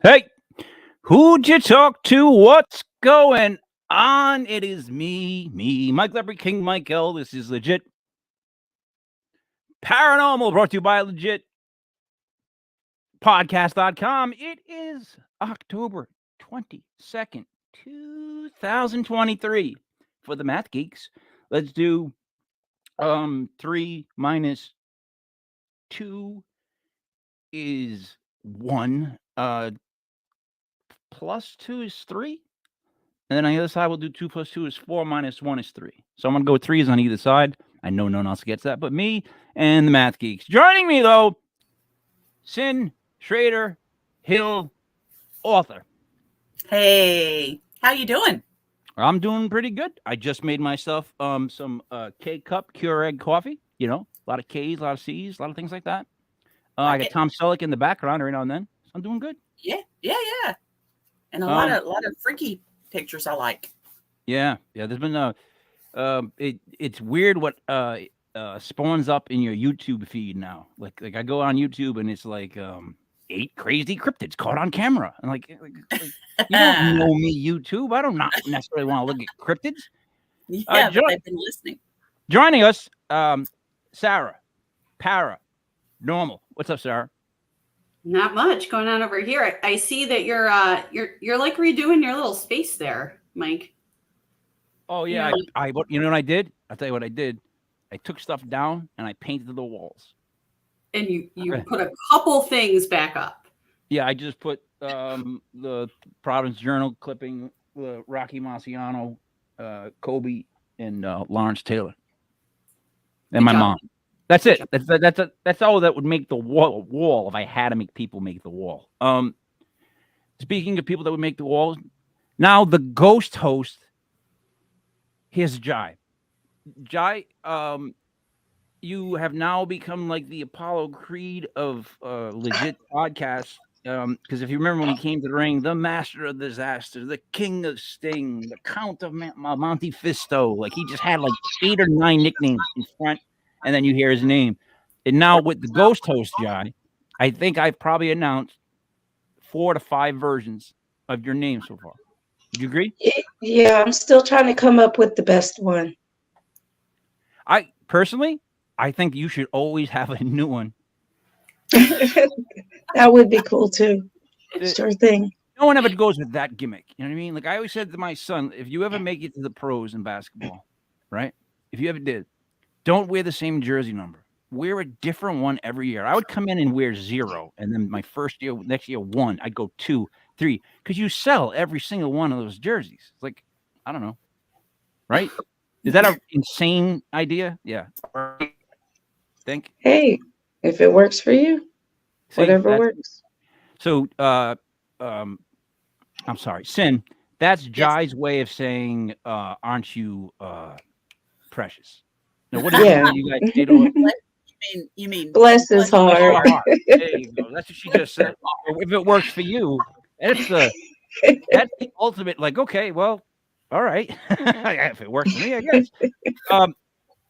Hey, who'd you talk to? What's going on? It is me, Mike Leopard King Michael. This is Legit Paranormal, brought to you by Legit Podcast.com. It is October 22nd, 2023. For the math geeks, let's do 3 minus 2 is 1. Plus 2 is 3. And then on the other side, we'll do 2 plus 2 is 4 minus 1 is 3. So I'm going to go with 3s on either side. I know no one else gets that but me and the math geeks. Joining me, though, Sin Schrader Hill, author. Hey, how you doing? I'm doing pretty good. I just made myself some K-Cup Keurig coffee. You know, a lot of K's, a lot of C's, a lot of things like that. I got Tom Selleck in the background every now and then. So I'm doing good. Yeah. And a lot of freaky pictures I like. Yeah. There's been it's weird what spawns up in your YouTube feed now. Like I go on YouTube and it's like 8 crazy cryptids caught on camera. And like you don't know me, YouTube. I don't not necessarily want to look at cryptids. Yeah, but I've been listening. Joining us, Sarah, Paranormal. What's up, Sarah? Not much going on over here. I see that you're like redoing your little space there, Mike. Oh yeah, you know what I did? I'll tell you what I did. I took stuff down and I painted the walls. And you put a couple things back up. Yeah, I just put the Providence Journal clipping, the Rocky Marciano, Kobe, and Lawrence Taylor, and my mom. That's it. That's all that would make the wall if I had to make people make the wall. Speaking of people that would make the walls, now the ghost host. Here's Jai. Jai, you have now become like the Apollo Creed of Legit podcasts. Because if you remember when he came to the ring, the Master of Disaster, the King of Sting, the Count of Monte Fisto, like he just had like 8 or 9 nicknames in front. And then you hear his name. And now with the ghost host, Jai, I think I've probably announced 4 to 5 versions of your name so far. Would you agree? Yeah, I'm still trying to come up with the best one. I think you should always have a new one. That would be cool too. Sure thing. No one ever goes with that gimmick. You know what I mean? Like I always said to my son, if you ever make it to the pros in basketball, right? If you ever did, don't wear the same jersey number. Wear a different one every year. I would come in and wear 0. And then my first year, next year, 1. I'd go 2, 3. Because you sell every single one of those jerseys. It's like, I don't know. Right? Is that an insane idea? Yeah. Think? Hey, if it works for you, whatever works. So, I'm sorry. Sin, that's Jai's way of saying, aren't you precious? Now, what do you guys You mean bless his heart. There you go. That's what she just said. If it works for you, that's the ultimate. Like, okay, well, all right. If it works for me, I guess.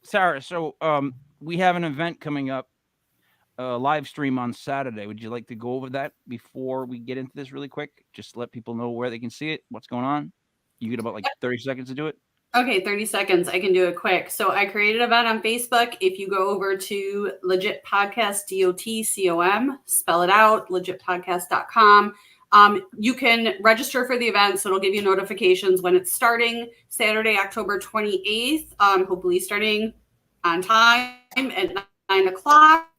Sarah, so we have an event coming up, live stream on Saturday. Would you like to go over that before we get into this really quick? Just let people know where they can see it, what's going on. You get about like 30 seconds to do it. Okay, 30 seconds. I can do it quick. So I created an event on Facebook. If you go over to Legit Podcast, DOTCOM, spell it out, legitpodcast.com. You can register for the event, so it'll give you notifications when it's starting Saturday, October 28th, hopefully starting on time at 9 o'clock.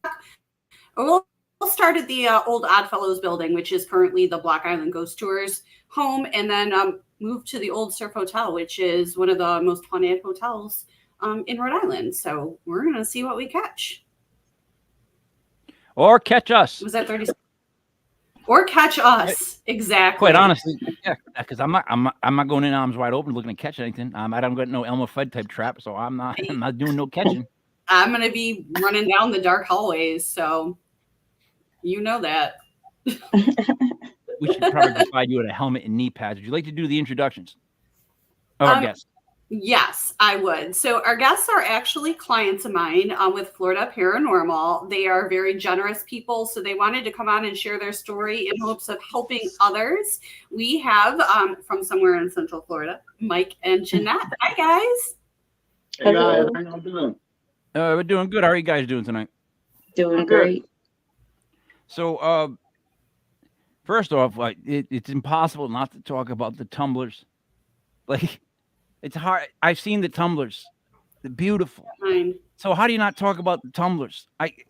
We'll start at the old Oddfellows building, which is currently the Block Island Ghost Tours home, and then move to the Old Surf Hotel, which is one of the most haunted hotels in Rhode Island. So we're going to see what we catch. Or catch us. Was that 30 seconds? Or catch us. Exactly. Quite honestly, yeah, because I'm not going in arms wide open looking to catch anything. I don't got no Elmer Fudd type trap, so I'm not doing no catching. I'm going to be running down the dark hallways, so you know that. We should probably provide you with a helmet and knee pads. Would you like to do the introductions of our guests? Yes, I would. So our guests are actually clients of mine with Florida Paranormal. They are very generous people, so they wanted to come on and share their story in hopes of helping others. We have from somewhere in Central Florida, Mike and Jeanette. Hi, guys. Hey guys, Hello. how y'all doing? We're doing good. How are you guys doing tonight? Doing I'm good. great. So, first off, like it's impossible not to talk about the tumblers. Like, it's hard. I've seen the tumblers. They're beautiful. Fine. So how do you not talk about the tumblers? There's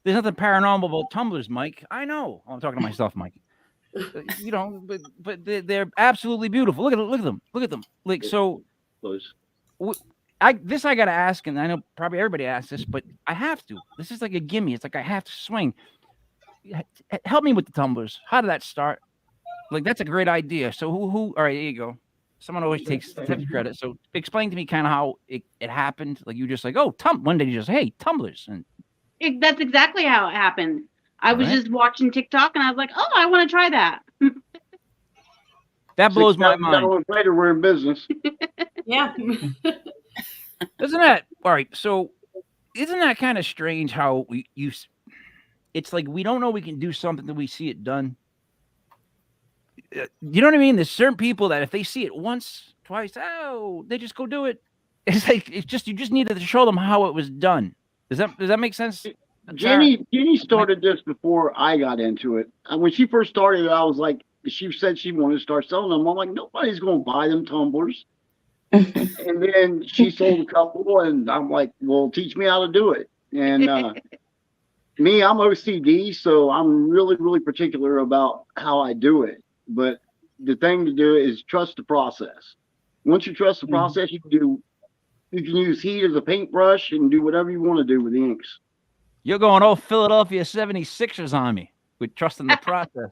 nothing paranormal about tumblers, Mike. I know. I'm talking to myself, Mike. But they're absolutely beautiful. Look at them. Look at them. Like, so Close. I got to ask, and I know probably everybody asks this, but I have to. This is like a gimme. It's like I have to swing. Help me with the tumblers. How did that start? Like, that's a great idea. So who? All right, there you go. Someone always takes credit. So explain to me kind of how it happened. Like, you just like, oh, one day you just, hey, tumblers, and That's exactly how it happened. I was just watching TikTok and I was like, oh, I want to try that. that blows my mind. $6,000 later, we're in business. Yeah. Isn't that all right? So, isn't that kind of strange how it's like we don't know we can do something till we see it done. You know what I mean? There's certain people that if they see it once, twice, they just go do it. It's like you just needed to show them how it was done. Does that make sense? Jenny started this before I got into it. And when she first started, I was like, she said she wanted to start selling them. I'm like, nobody's going to buy them tumblers. And then she sold a couple, and I'm like, well, teach me how to do it. And me, I'm OCD, so I'm really, really particular about how I do it. But the thing to do is trust the process. Once you trust the process, you can use heat as a paintbrush and do whatever you want to do with the inks. You're going all Philadelphia 76ers on me with trusting the process.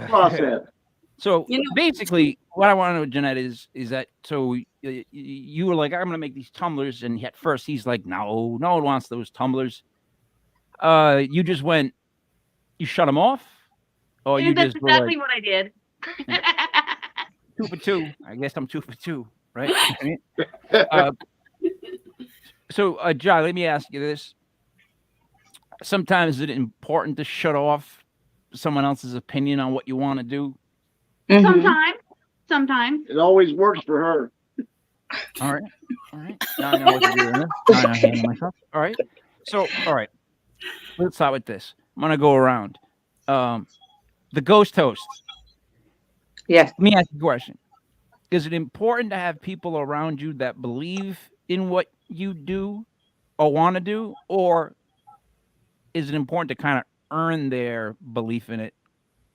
Process. So basically, what I want to know, Jeanette, is that so you were like, I'm going to make these tumblers, and at first he's like, no one wants those tumblers. You just went, you shut them off, or you That's just exactly were what I did. like, 2 for 2. I guess I'm 2 for 2, right? So, John, let me ask you this: sometimes is it important to shut off someone else's opinion on what you want to do? Sometimes. It always works for her. All right. Now I know what to do. Now I handle myself. All right. So, all right. Let's start with this. I'm gonna go around. The ghost host. Yes. Let me ask you a question. Is it important to have people around you that believe in what you do or want to do, or is it important to kind of earn their belief in it?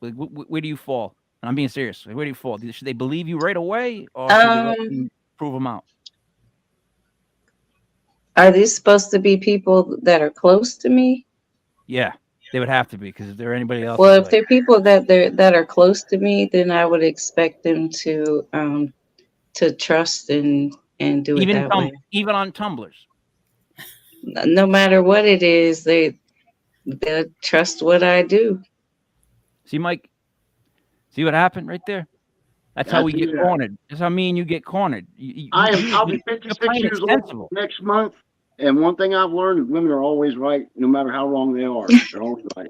Like, where do you fall? And I'm being serious. Where do you fall? Should they believe you right away, or should they let you prove them out? Are these supposed to be people that are close to me? Yeah, they would have to be, because if there anybody else, Well, if they're people that are close to me, then I would expect them to trust and do it that way. Even on tumblers. No matter what it is, they'll trust what I do. See, Mike? See what happened right there? That's how we get cornered. That's how me and you get cornered. I'll be 56 years old next month, and one thing I've learned is women are always right, no matter how wrong they are. They're always right.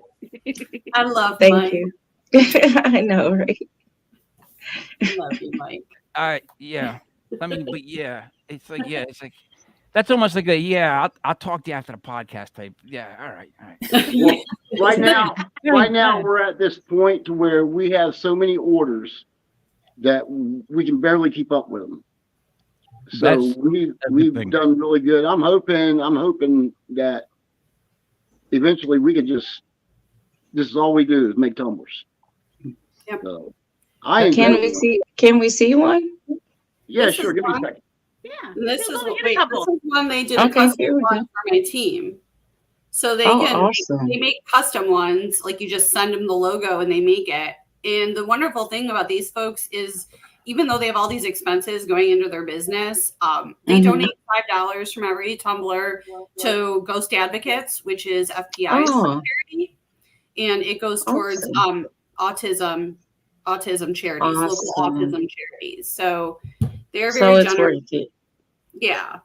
I love Thank Mike. you. I know, right? I love you, Mike. Yeah. I mean, but yeah, it's like that's almost like I'll talk to you after the podcast type. Yeah, all right. Well, right now we're at this point to where we have so many orders that we can barely keep up with them. So we've done really good. I'm hoping that eventually we could this is all we do is make tumblers. Yep. So can we see one? Yeah, sure. Give me a second. Yeah. This is a couple. one they did a custom one for my team. So they awesome. they make custom ones, like you just send them the logo and they make it. And the wonderful thing about these folks is, even though they have all these expenses going into their business, they donate $5 from every tumbler to Ghost Advocates, which is FPI's charity, and it goes towards autism autism charities, local Awesome. autism charities. So they're So very it's generous. worth it. Yeah.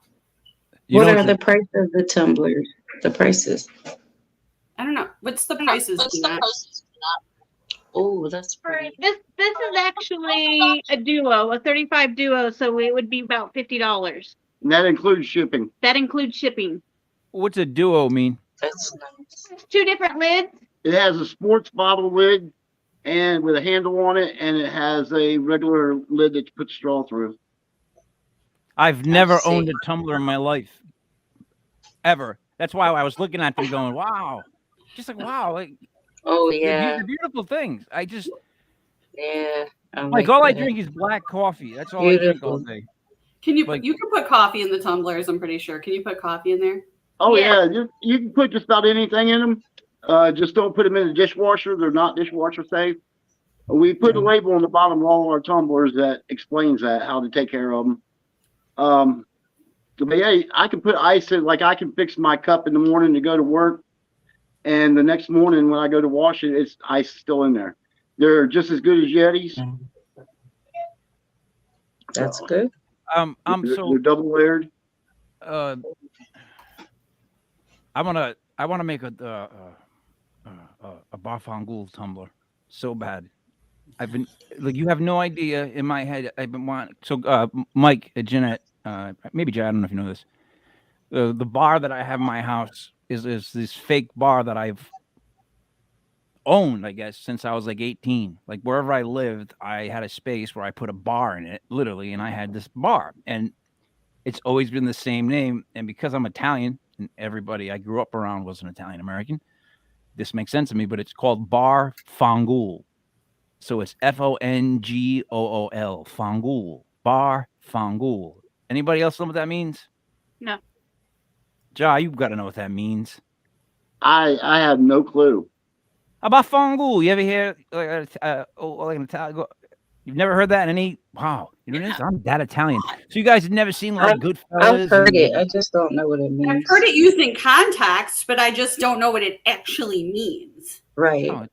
What are the prices of the tumblers? The prices. I don't know. What's the prices? Oh, that's pretty. This is actually a duo, a 35 duo, so it would be about $50. And that includes shipping. That includes shipping. What's a duo mean? That's nice. It's 2 different lids. It has a sports bottle lid and with a handle on it, and it has a regular lid that you put straw through. I've never see. owned a tumbler in my life, ever. That's why I was looking at them going, wow. Just like, wow. Like, Oh yeah, they're beautiful things. I just, yeah. like all I that. drink is black coffee. That's all I drink all day. Can you Like- you can put coffee in the tumblers, I'm pretty sure. Can you put coffee in there? Oh Yeah. yeah, you can put just about anything in them. Just don't put them in the dishwasher. They're not dishwasher safe. We put a label on the bottom of all our tumblers that explains that, how to take care of them. But yeah, I can put ice in. Like I can fix my cup in the morning to go to work, and the next morning when I go to wash it, it's ice still in there. They're just as good as Yetis. That's good. They're double layered. I want to make a Bafangul tumbler so bad. I've been like, you have no idea. In my head, I've been wanting. So Mike, Jeanette, maybe Jay, I don't know if you know this. The bar that I have in my house is this fake bar that I've owned, I guess, since I was like 18. Like wherever I lived, I had a space where I put a bar in it, literally, and I had this bar, and it's always been the same name. And because I'm Italian, and everybody I grew up around was an Italian American, this makes sense to me. But it's called Bar Fangul, so it's Fongool, Fangul, Bar Fangul. Anybody else know what that means? No. Ja, you've got to know what that means. I have no clue. About Fangul, you ever hear like an Italian? You've never heard that in any? Wow, you know this? I'm that Italian. So you guys have never seen like Goodfellas? I've heard it. I just don't know what it means. I've heard it used in context, but I just don't know what it actually means. Right. Oh,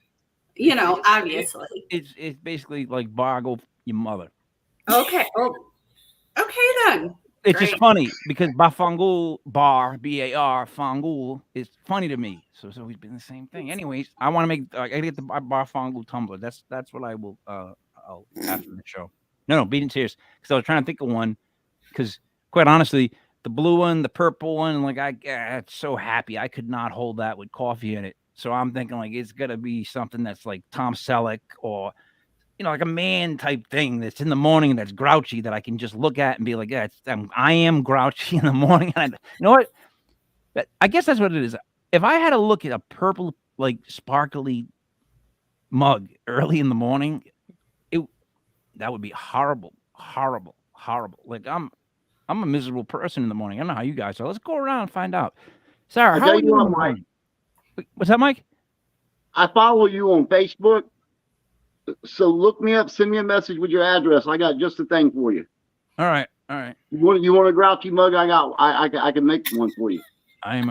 You know, obviously. it's basically like bargo your mother. Okay. Oh, okay then. It's just Great. funny because Bafangul bar BAR Fangul is funny to me. So it's always been the same thing. Anyways, I want to make. I gotta get the Bafangul tumbler. That's what I will. I'll after the show. No, being serious, because I was trying to think of one. Because quite honestly, the blue one, the purple one, like it's so happy. I could not hold that with coffee in it. So I'm thinking like it's gonna be something that's like Tom Selleck or, you know, like a man type thing that's in the morning that's grouchy that I can just look at and be like, yeah, I am grouchy in the morning. And you know what? I guess that's what it is. If I had to look at a purple, like sparkly mug early in the morning, that would be horrible. Like I'm a miserable person in the morning. I don't know how you guys are. Let's go around and find out. Sarah, how are you in the morning? What's that, Mike? I follow you on Facebook. So look me up, send me a message with your address. I got just the thing for you. All right. You want a grouchy mug? I can make one for you. I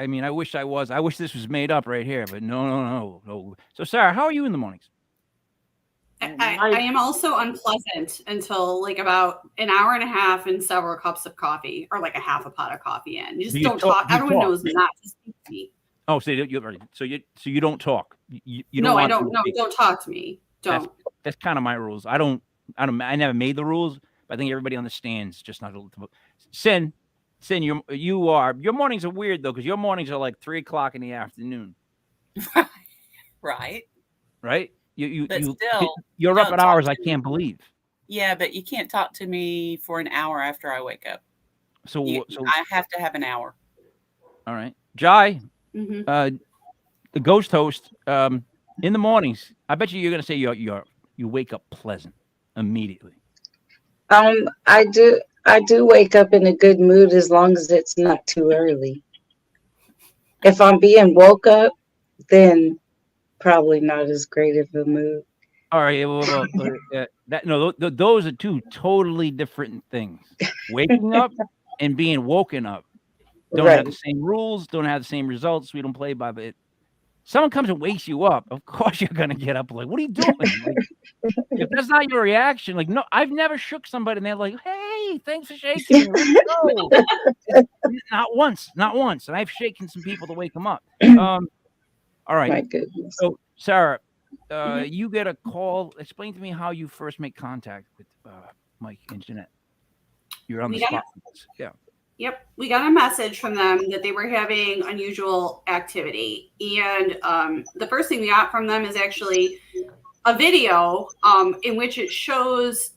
mean, I wish I was. I wish this was made up right here, but no. So Sarah, how are you in the mornings? I am also unpleasant until like about an hour and a half and several cups of coffee, or like a half a pot of coffee in. You just don't talk. Everyone knows not to speak to me. Oh, so you don't talk. You no, I don't. No, don't talk to me. Don't. That's kind of my rules. I never made the rules, but I think everybody understands. Just not to. Sin, your mornings are weird though, because your mornings are like 3:00 in the afternoon. Right. Right. But still, you're up at hours I can't believe. Yeah, but you can't talk to me for an hour after I wake up. So I have to have an hour. All right, Jai. Mm-hmm. The ghost host. In the mornings, I bet you're gonna say you wake up pleasant immediately. I do wake up in a good mood as long as it's not too early. If I'm being woke up, then probably not as great of a mood. All right, well, those are two totally different things. Waking up and being woken up don't have the same rules, don't have the same results. We don't play by it. someone comes and wakes you up, of course you're gonna get up. Like, what are you doing? Like, if that's not your reaction, like, no, I've never shook somebody and they're like, "Hey, thanks for shaking me. Let's go." Not once, and I've shaken some people to wake them up. All right. My goodness. So, Sarah, you get a call. Explain to me how you first make contact with Mike and Jeanette. You're on the spot. Yeah. Yep, we got a message from them that they were having unusual activity, and the first thing we got from them is actually a video in which it shows,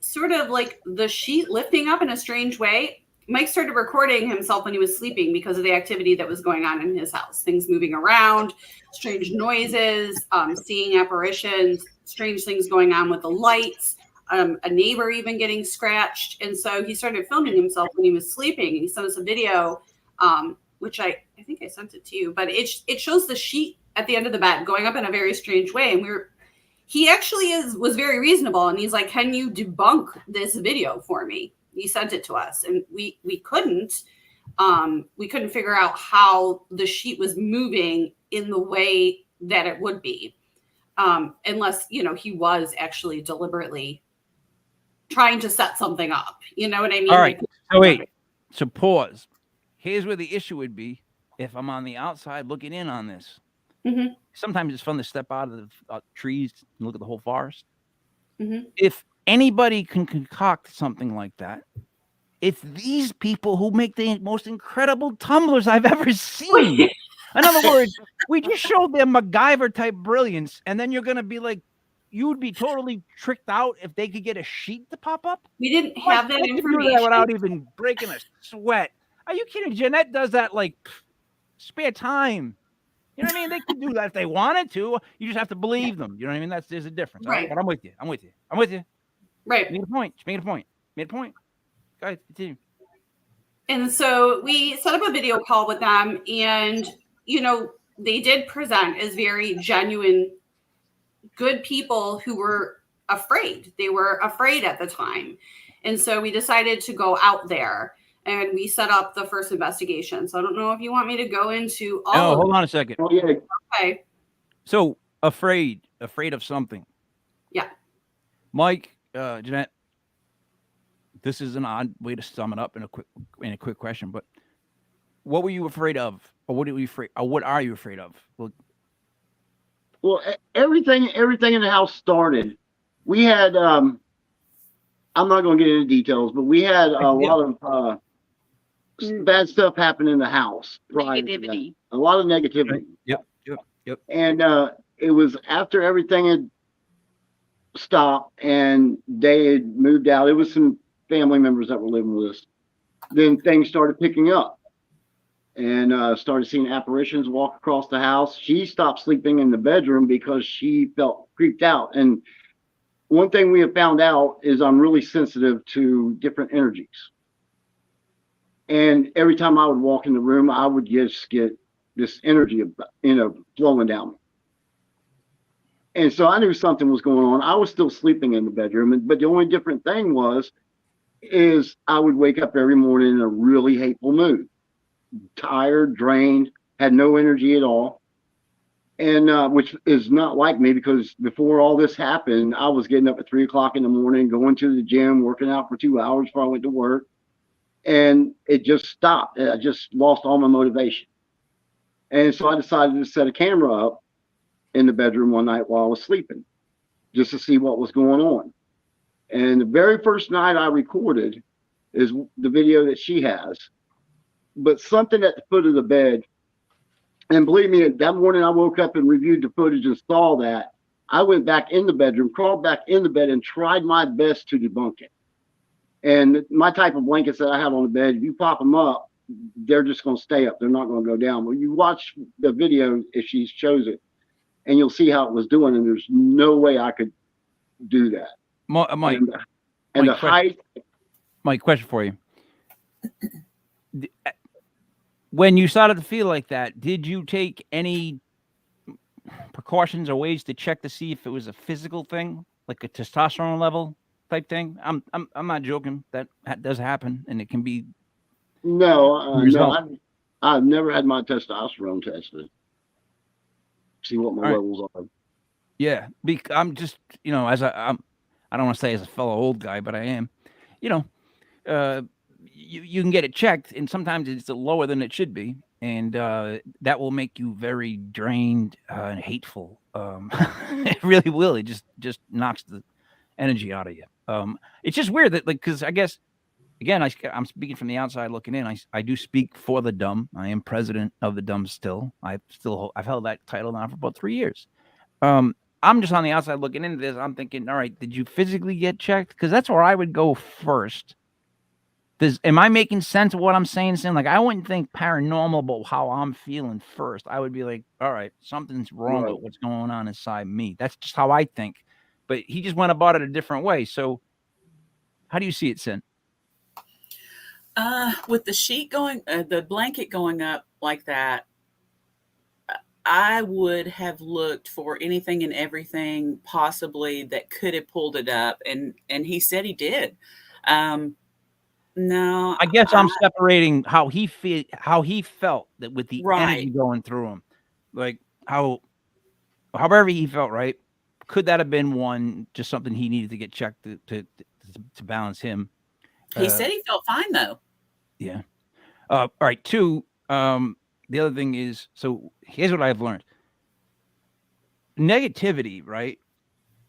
sort of like the sheet lifting up in a strange way. Mike started recording himself when he was sleeping because of the activity that was going on in his house. Things moving around, strange noises, seeing apparitions, strange things going on with the lights, a neighbor even getting scratched. And so he started filming himself when he was sleeping. He sent us a video, which I think I sent it to you, but it shows the sheet at the end of the bed going up in a very strange way. And he actually was very reasonable. And he's like, "Can you debunk this video for me?" He sent it to us, and we couldn't figure out how the sheet was moving in the way that it would be, unless he was actually deliberately trying to set something up. You know what I mean? All right. So wait. So pause. Here's where the issue would be if I'm on the outside looking in on this. Mm-hmm. Sometimes it's fun to step out of the trees and look at the whole forest. Mm-hmm. If anybody can concoct something like that, it's these people who make the most incredible tumblers I've ever seen. In other words, we just showed them MacGyver type brilliance, and then you're going to be like, you would be totally tricked out if they could get a sheet to pop up. We didn't have that information without even breaking a sweat. Are you kidding? Jeanette does that like spare time. You know what I mean? They could do that if they wanted to. You just have to believe them. You know what I mean? There's a difference. Right. But I'm with you. Right. Made a point. Made a point. Guys, continue. And so we set up a video call with them, and they did present as very genuine, good people who were afraid. They were afraid at the time. And so we decided to go out there, and we set up the first investigation. So I don't know if you want me to go into all No, of hold on a second. Oh, yeah. Okay. So afraid of something. Yeah. Mike, Jeanette, this is an odd way to sum it up in a quick question, but what were you afraid of? Or what are you afraid of? Well, everything in the house started. We had, I'm not going to get into details, but we had a lot of bad stuff happen in the house. Negativity. A lot of negativity. Yep. And it was after everything had stopped and they had moved out. It was some family members that were living with us. Then things started picking up, and started seeing apparitions walk across the house. She stopped sleeping in the bedroom because she felt creeped out. And one thing we have found out is I'm really sensitive to different energies. And every time I would walk in the room, I would just get this energy, flowing down me. And so I knew something was going on. I was still sleeping in the bedroom, but the only different thing is I would wake up every morning in a really hateful mood, tired, drained, had no energy at all. And which is not like me, because before all this happened, I was getting up at 3 o'clock in the morning, going to the gym, working out for 2 hours before I went to work. And it just stopped. I just lost all my motivation. And so I decided to set a camera up in the bedroom one night while I was sleeping, just to see what was going on. And the very first night I recorded is the video that she has. But something at the foot of the bed, and believe me, that morning I woke up and reviewed the footage and saw that. I went back in the bedroom, crawled back in the bed, and tried my best to debunk it. And my type of blankets that I have on the bed, if you pop them up, they're just going to stay up. They're not going to go down. Well, you watch the video if she shows it, and you'll see how it was doing. And there's no way I could do that. Mike, and the height. Mike, question for you. When you started to feel like that, did you take any precautions or ways to check to see if it was a physical thing, like a testosterone level type thing? I'm not joking. That does happen, and it can be. No, I've never had my testosterone tested. see what my All right. levels are. Yeah, I'm just, as I don't want to say as a fellow old guy, but I am, you know, you can get it checked, and sometimes it's lower than it should be, and that will make you very drained and hateful. It really will. It just knocks the energy out of you. It's just weird that, like, because I guess again, I'm speaking from the outside looking in. I do speak for the dumb. I am president of the dumb still. I've held that title now for about 3 years. I'm just on the outside looking into this. I'm thinking, all right, did you physically get checked? Because that's where I would go first. Am I making sense of what I'm saying? Like, I wouldn't think paranormal about how I'm feeling first. I would be like, all right, something's wrong with what's going on inside me. That's just how I think. But he just went about it a different way. So how do you see it, Sin? With the sheet going, the blanket going up like that, I would have looked for anything and everything possibly that could have pulled it up, and he said he did. No, I guess I'm separating how he felt that with the energy right. going through him, like however he felt, right? Could that have been one, just something he needed to get checked to balance him? He said he felt fine though. Yeah. All right. Two. The other thing is, so here's what I've learned. Negativity, right?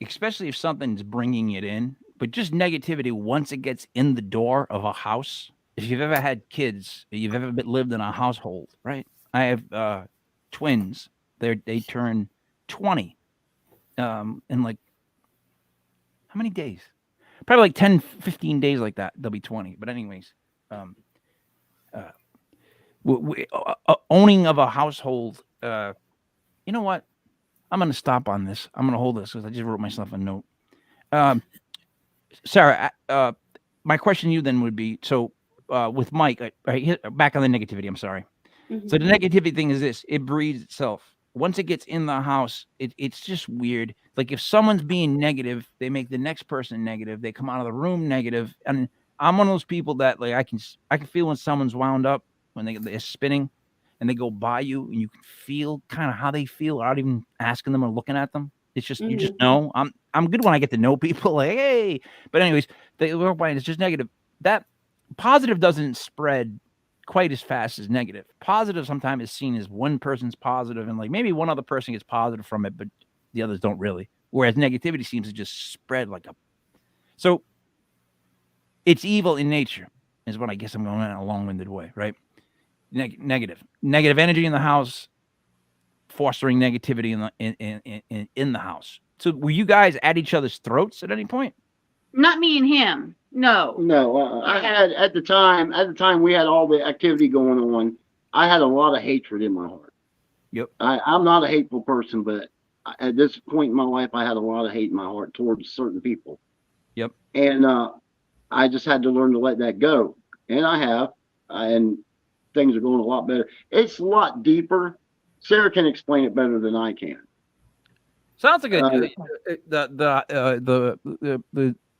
Especially if something's bringing it in, but just negativity once it gets in the door of a house. If you've ever had kids, you've ever lived in a household, right? I have twins. They turn 20 in like how many days? Probably like 10, 15 days like that. They'll be 20. But anyways, owning of a household, you know what? I'm going to stop on this. I'm going to hold this because I just wrote myself a note. Sarah, my question to you then would be, so with Mike, back on the negativity, I'm sorry. Mhm. So the negativity thing is this, it breeds itself. Once it gets in the house, it's just weird. Like if someone's being negative, they make the next person negative. They come out of the room negative. And I'm one of those people that like I can feel when someone's wound up, when they're spinning and they go by you and you can feel kind of how they feel without even asking them or looking at them. It's just you just know. I'm good when I get to know people. Like, hey, but anyways, they work by it's just negative. That positive doesn't spread quite as fast as negative. Positive sometimes is seen as one person's positive and like maybe one other person gets positive from it, but the others don't really. Whereas negativity seems to just spread like a. So it's evil in nature, is what I guess I'm going in a long-winded way, right? Negative energy in the house, fostering negativity in the house. So were you guys at each other's throats at any point? Not me and him. No. No, I had at the time we had all the activity going on. I had a lot of hatred in my heart. Yep. I'm not a hateful person, but at this point in my life, I had a lot of hate in my heart towards certain people. Yep. And I just had to learn to let that go, and I have, and things are going a lot better. It's a lot deeper. Sarah can explain it better than I can. Sounds like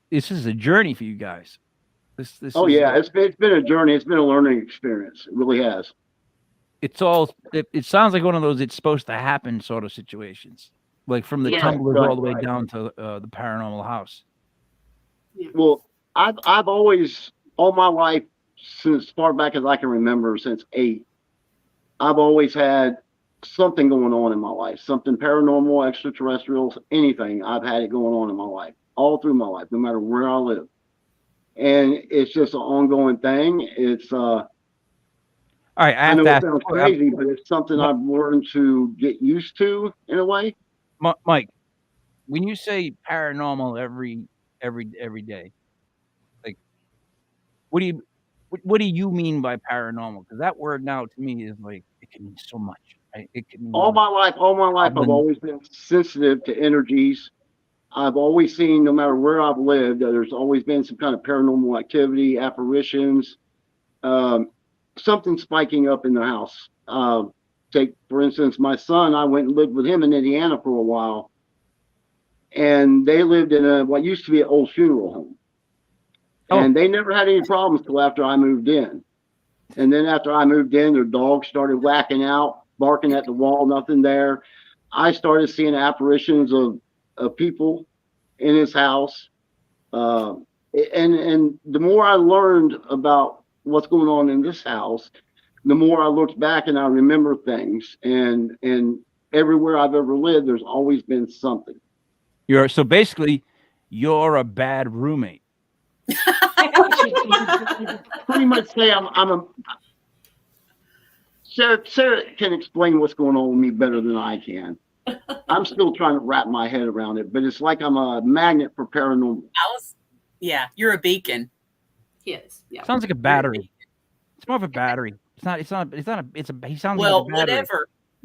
this is a journey for you guys. This it's been a journey. It's been a learning experience. It really has. It sounds like one of those it's supposed to happen sort of situations, like from the tumblers all the way down to the paranormal house. Well, I've always, all my life, since far back as I can remember, since 8, I've always had something going on in my life, something paranormal, extraterrestrials, anything. I've had it going on in my life, all through my life, no matter where I live. And it's just an ongoing thing. It's all right. I know it sounds crazy, but it's something I've learned to get used to in a way. Mike, when you say paranormal every day, like what do you mean by paranormal? Because that word now to me is like it can mean so much. Right? It can mean all my life, I've always been sensitive to energies. I've always seen, no matter where I've lived, there's always been some kind of paranormal activity, apparitions, something spiking up in the house. Take, for instance, my son, I went and lived with him in Indiana for a while. And they lived in what used to be an old funeral home. And they never had any problems till after I moved in. And then after I moved in, their dogs started whacking out, barking at the wall, nothing there. I started seeing apparitions of people in his house. And the more I learned about what's going on in this house, the more I looked back and I remember things. And everywhere I've ever lived, there's always been something. So basically, you're a bad roommate. Pretty much say I'm a. Sarah can explain what's going on with me better than I can. I'm still trying to wrap my head around it, but it's like I'm a magnet for paranormal. Yeah, you're a beacon. He is. Yeah. Sounds like a battery. It's more of a battery. It's not. He sounds like Well, a battery.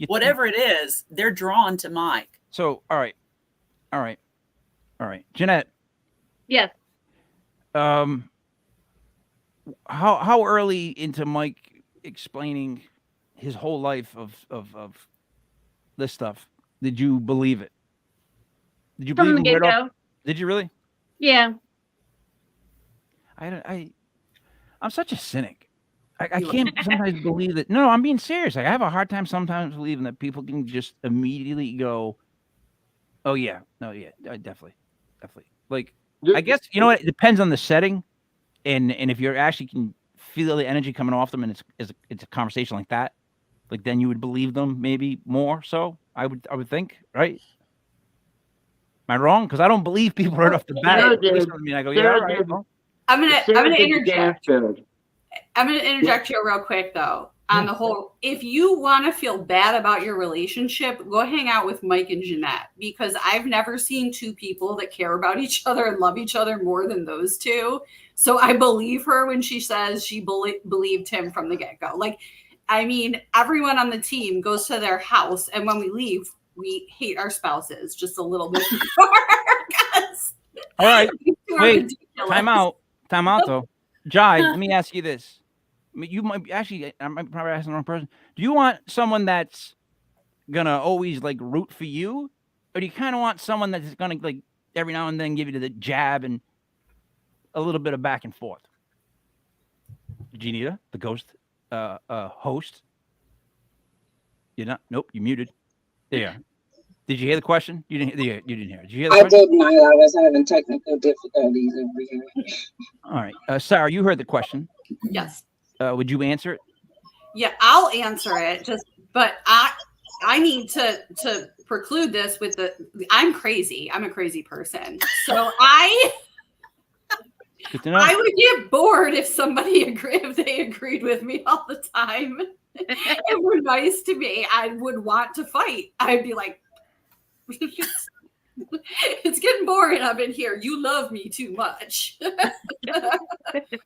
whatever it is, they're drawn to Mike. So, all right, Jeanette. Yes. How early into Mike explaining his whole life of this stuff did you believe it? Did you From believe the him right get-go. off? Did you really? Yeah. I'm such a cynic. I can't sometimes believe that. No, I'm being serious. I have a hard time sometimes believing that people can just immediately go, "Oh yeah, no, yeah, definitely." Like, I guess you know what? It depends on the setting, and if you're actually can feel the energy coming off them, and it's a conversation like that, like then you would believe them maybe more. So I would think, right? Am I wrong? Because I don't believe people right off the bat. Sarah did. I go, yeah, all right. Well. I'm gonna interject. Sarah I'm going to interject here real quick, though, on the whole. If you want to feel bad about your relationship, go hang out with Mike and Jeanette, because I've never seen two people that care about each other and love each other more than those two. So I believe her when she says she believed him from the get-go. Like, I mean, everyone on the team goes to their house, and when we leave, we hate our spouses just a little bit more. All right. Wait, time out though. Jai, let me ask you this. I mean, you might actually, I might probably ask the wrong person. Do you want someone that's gonna always like root for you, or do you kind of want someone that's gonna like every now and then give you the jab and a little bit of back and forth? Janita, the ghost host. You're not. Nope, you muted. There. Did you hear the question? You didn't hear. Did you hear the question? I did not. I was having technical difficulties over here. All right, Sarah, you heard the question. Yes. Would you answer it? Yeah, I'll answer it. But I need to preclude this with I'm crazy. I'm a crazy person. So I would get bored if they agreed with me all the time and were nice to me. I would want to fight. I'd be like, it's getting boring up in here. You love me too much.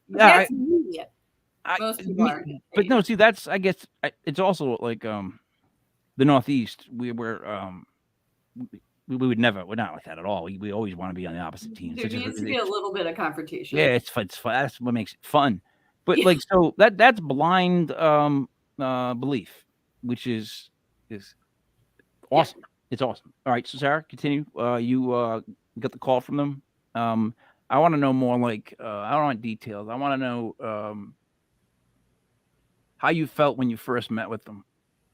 That's me. Most people are. But no, see, that's I guess it's also like the Northeast. We would never. We're not like that at all. We always want to be on the opposite team. There needs to be a little bit of confrontation. Yeah, it's fun. That's what makes it fun. But like, so that's blind belief, which is awesome. Yeah. It's awesome. All right, so Sarah, continue. You got the call from them. I want to know more. Like, I don't want details. I want to know how you felt when you first met with them.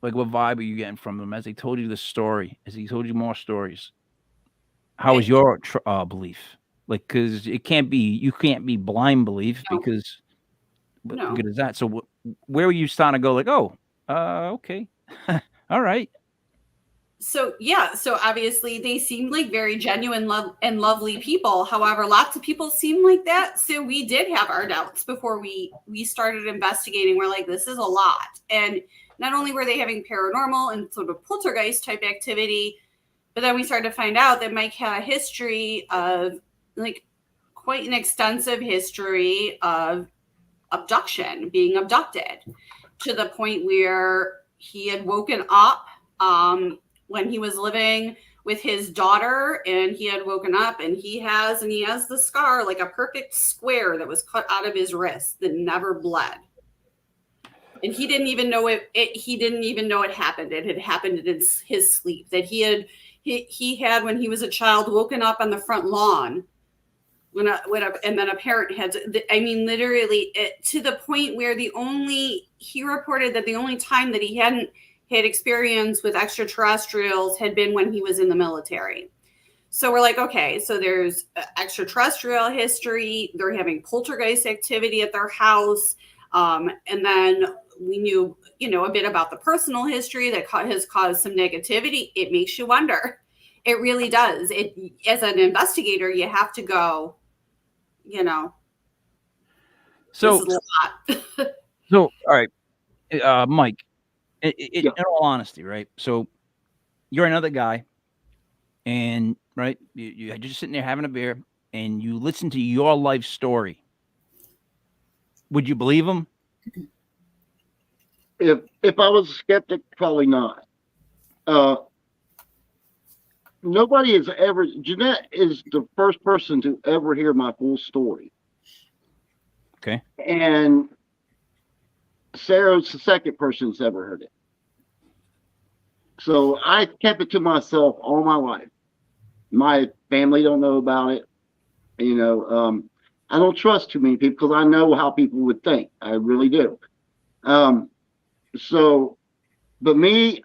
Like, what vibe are you getting from them as they told you the story? As he told you more stories, how was your belief? Like, because you can't be blind belief because what good is that? So, where were you starting to go? Like, oh, okay, all right. So obviously they seemed like very genuine and lovely people. However, lots of people seem like that. So we did have our doubts before we started investigating. We're like, this is a lot. And not only were they having paranormal and sort of poltergeist type activity, but then we started to find out that Mike had a history of like quite an extensive history of abduction, being abducted, to the point where he had woken up when he was living with his daughter, and he had woken up and he has the scar, like a perfect square that was cut out of his wrist that never bled. And he didn't even know he didn't even know it happened. It had happened in his sleep, that he had when he was a child woken up on the front lawn and then a parent had literally to the point where he reported that the only time that he hadn't had experience with extraterrestrials had been when he was in the military. So we're like, okay, so there's extraterrestrial history. They're having poltergeist activity at their house. And then we knew, a bit about the personal history that has caused some negativity. It makes you wonder. It really does. It, as an investigator, you have to go, So, this is a lot. so all right, Mike. Yeah. In all honesty, right? So, you're another guy, and right, you're just sitting there having a beer, and you listen to your life story. Would you believe him? If I was a skeptic, probably not. Nobody has ever. Jeanette is the first person to ever hear my full story. Okay. And Sarah's the second person that's ever heard it. So I kept it to myself all my life. My family don't know about it. I don't trust too many people because I know how people would think. I really do. But me,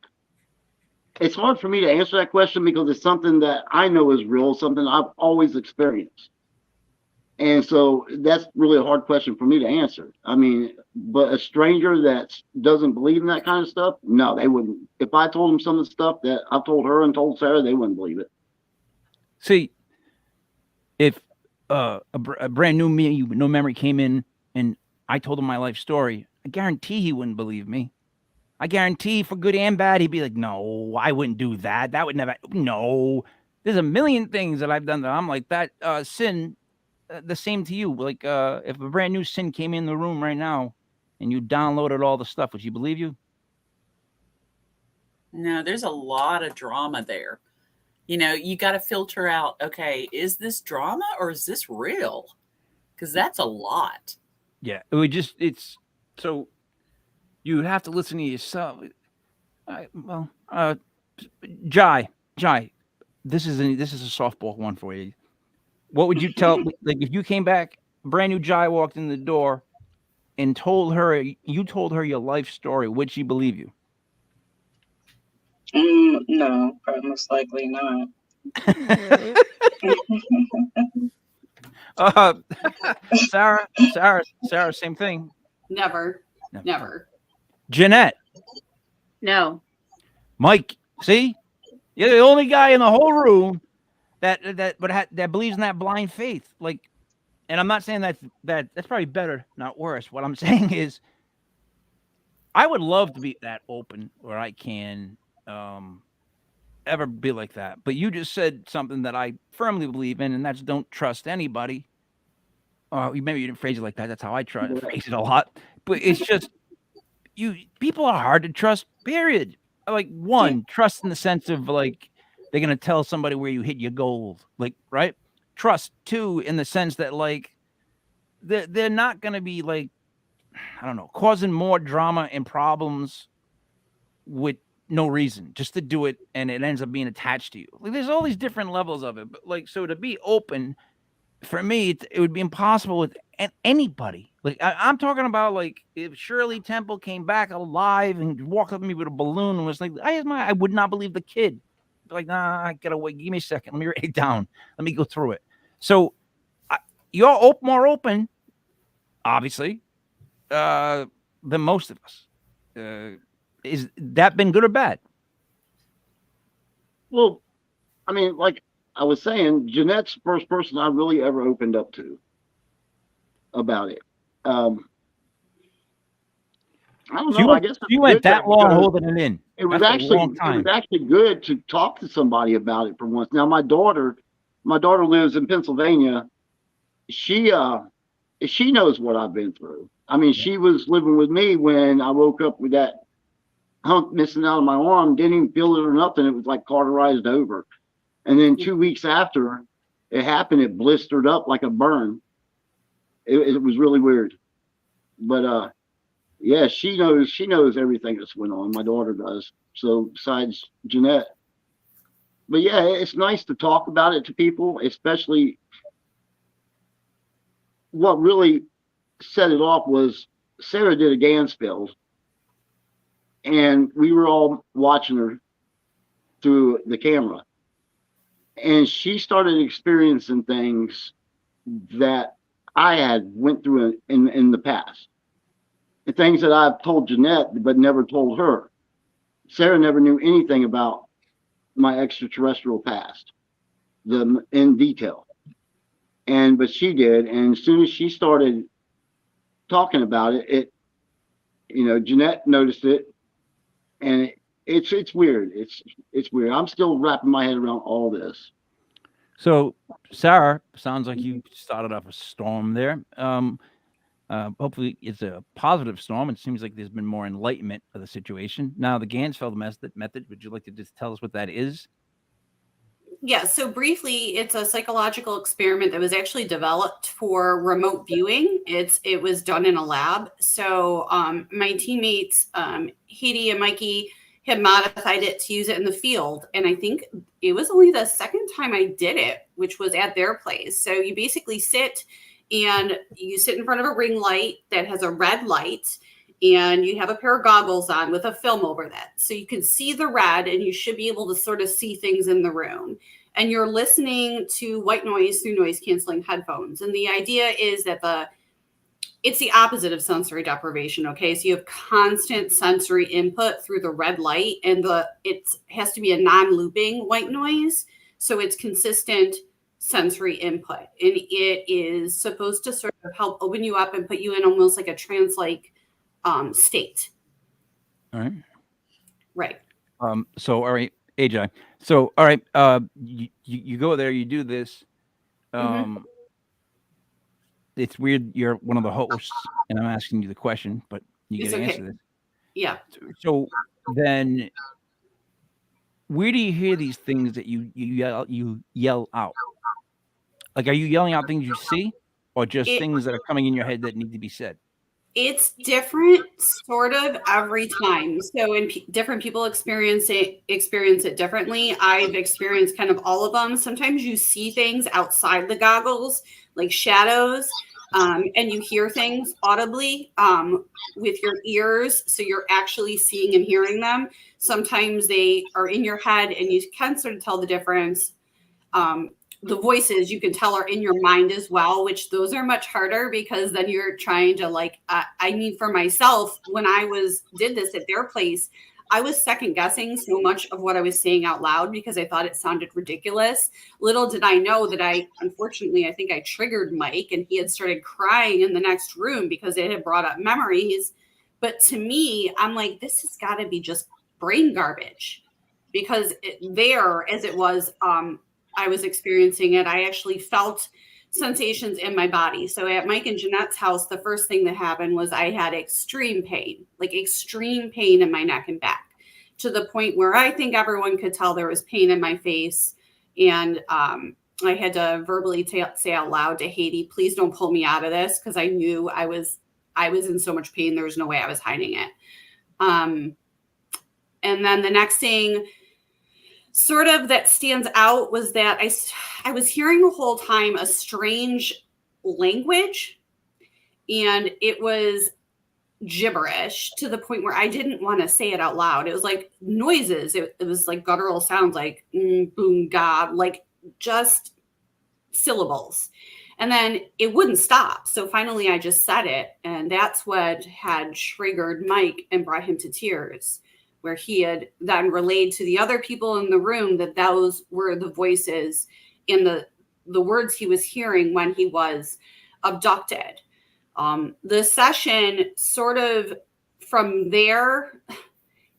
it's hard for me to answer that question because it's something that I know is real, something I've always experienced. And so that's really a hard question for me to answer. I mean, but a stranger that doesn't believe in that kind of stuff, no, they wouldn't. If I told them some of the stuff that I've told her and told Sarah, they wouldn't believe it. See, if a brand new me, no memory came in, and I told him my life story, I guarantee he wouldn't believe me. I guarantee, for good and bad, he'd be like, "No, I wouldn't do that. That would never. No, there's a million things that I've done that I'm like that. Sin, the same to you. Like, if a brand new sin came in the room right now, and you downloaded all the stuff, would you believe you? No, there's a lot of drama there. You got to filter out, okay, is this drama or is this real? Because that's a lot. Yeah, it would just. It's so. You have to listen to yourself. Jai, this is a softball one for you. What would you tell, like, if you came back, brand new Jai walked in the door, and told her your life story? Would she believe you? No, probably most likely not. Sarah, same thing. Never. Jeanette, No. Mike, see, you're the only guy in the whole room that believes in that blind faith. Like, and I'm not saying that's probably better, not worse. What I'm saying is, I would love to be that open where I can ever be like that. But you just said something that I firmly believe in, and that's don't trust anybody. Maybe you didn't phrase it like that. That's how I try to phrase it a lot. But it's just, people are hard to trust, period. Like, one, trust in the sense of like they're gonna tell somebody where you hit your gold. Like, right? Trust, two, in the sense that like they're not gonna be like, I don't know, causing more drama and problems with no reason, just to do it, and it ends up being attached to you. Like, there's all these different levels of it. But like, so to be open, for me, it would be impossible with anybody. Like, I'm talking about, like, if Shirley Temple came back alive and walked up to me with a balloon and was like, I would not believe the kid. Be like, nah, I gotta wait. Give me a second. Let me write it down. Let me go through it. So you're more open, obviously, than most of us. Is that been good or bad? Well, I mean, like I was saying, Jeanette's the first person I really ever opened up to about it. I don't know. I guess you went that long holding it in. It was actually good to talk to somebody about it for once. Now my daughter lives in Pennsylvania. She knows what I've been through. I mean, she was living with me when I woke up with that hump missing out of my arm. Didn't even feel it or nothing. It was like cauterized over. And then 2 weeks after it happened, it blistered up like a burn. It was really weird. But yeah, she knows everything that's went on. My daughter does. So besides Jeanette. But yeah, it's nice to talk about it to people, especially what really set it off was Sarah did a Ganspell. and we were all watching her through the camera, and she started experiencing things that I had went through in the past, and things that I've told Jeanette but never told her. Sarah never knew anything about my extraterrestrial past, in detail, but she did. And as soon as she started talking about it, Jeanette noticed it, and it's weird. It's weird. I'm still wrapping my head around all this. So, Sarah, sounds like you started off a storm there. Hopefully, it's a positive storm. It seems like there's been more enlightenment of the situation. Now, the Gansfeld method, would you like to just tell us what that is? Yeah, so briefly, it's a psychological experiment that was actually developed for remote viewing. It was done in a lab. So my teammates, Haiti and Mikey, had modified it to use it in the field. And I think it was only the second time I did it, which was at their place. So you basically sit in front of a ring light that has a red light, and you have a pair of goggles on with a film over that. So you can see the red, and you should be able to sort of see things in the room. And you're listening to white noise through noise canceling headphones. And the idea is that it's the opposite of sensory deprivation. Okay. So you have constant sensory input through the red light, and it has to be a non-looping white noise. So it's consistent sensory input. And it is supposed to sort of help open you up and put you in almost like a trance-like state. All right. Right. So, all right, AJ. So, all right, you go there, you do this. It's weird. You're one of the hosts, and I'm asking you the question, but you get to answer this. Yeah. So then, where do you hear these things that you yell out? Like, are you yelling out things you see, or just things that are coming in your head that need to be said? It's different sort of every time. So when different people experience it differently. I've experienced kind of all of them. Sometimes you see things outside the goggles, like shadows, and you hear things audibly with your ears. So you're actually seeing and hearing them. Sometimes they are in your head, and you can sort of tell the difference. The voices you can tell are in your mind as well, which those are much harder, because then you're trying to for myself, when I did this at their place, I was second guessing so much of what I was saying out loud because I thought it sounded ridiculous. Little did I know that I think I triggered Mike, and he had started crying in the next room because it had brought up memories. But to me, I'm like, this has got to be just brain garbage, because as it was, I was experiencing it. I actually felt sensations in my body. So at Mike and Jeanette's house, the first thing that happened was I had extreme pain in my neck and back, to the point where I think everyone could tell there was pain in my face. And I had to verbally say out loud to Haiti, please don't pull me out of this, because I knew I was in so much pain. There was no way I was hiding it. And then the next thing sort of that stands out was that I was hearing the whole time a strange language, and it was gibberish, to the point where I didn't want to say it out loud. It was like noises. It was like guttural sounds, like boom, god, like just syllables. And then it wouldn't stop. So finally I just said it, and that's what had triggered Mike and brought him to tears, where he had then relayed to the other people in the room that those were the voices in the words he was hearing when he was abducted. The session sort of, from there,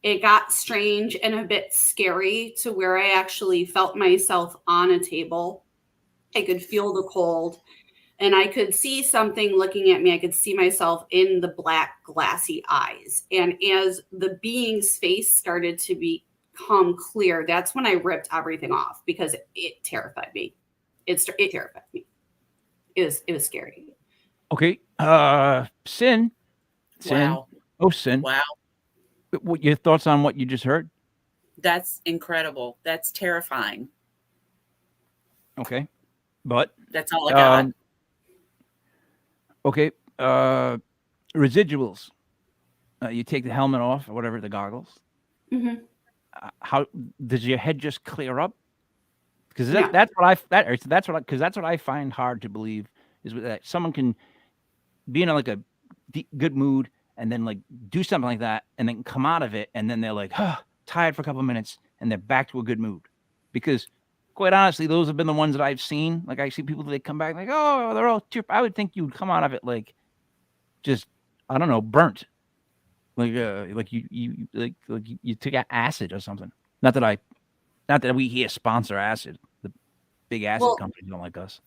it got strange and a bit scary, to where I actually felt myself on a table. I could feel the cold, and I could see something looking at me. I could see myself in the black, glassy eyes. And as the being's face started to become clear, that's when I ripped everything off, because it terrified me. It terrified me. It was scary. Okay. Sin. Wow. Oh, Sin. Wow. What your thoughts on what you just heard? That's incredible. That's terrifying. Okay. But that's all I got. Okay. Residuals. you take the helmet off or whatever, the goggles. Mhm. How does your head just clear up? Because Yeah. that's what I find hard to believe is that someone can be in like a good mood and then like do something like that and then come out of it and then they're like tired for a couple of minutes and they're back to a good mood. Because quite honestly, those have been the ones that I've seen. Like I see people that come back like, oh, they're all chirp. I would think you'd come out of it like just, I don't know, burnt. Like you took acid or something. Not that we here sponsor acid. The big acid companies don't like us.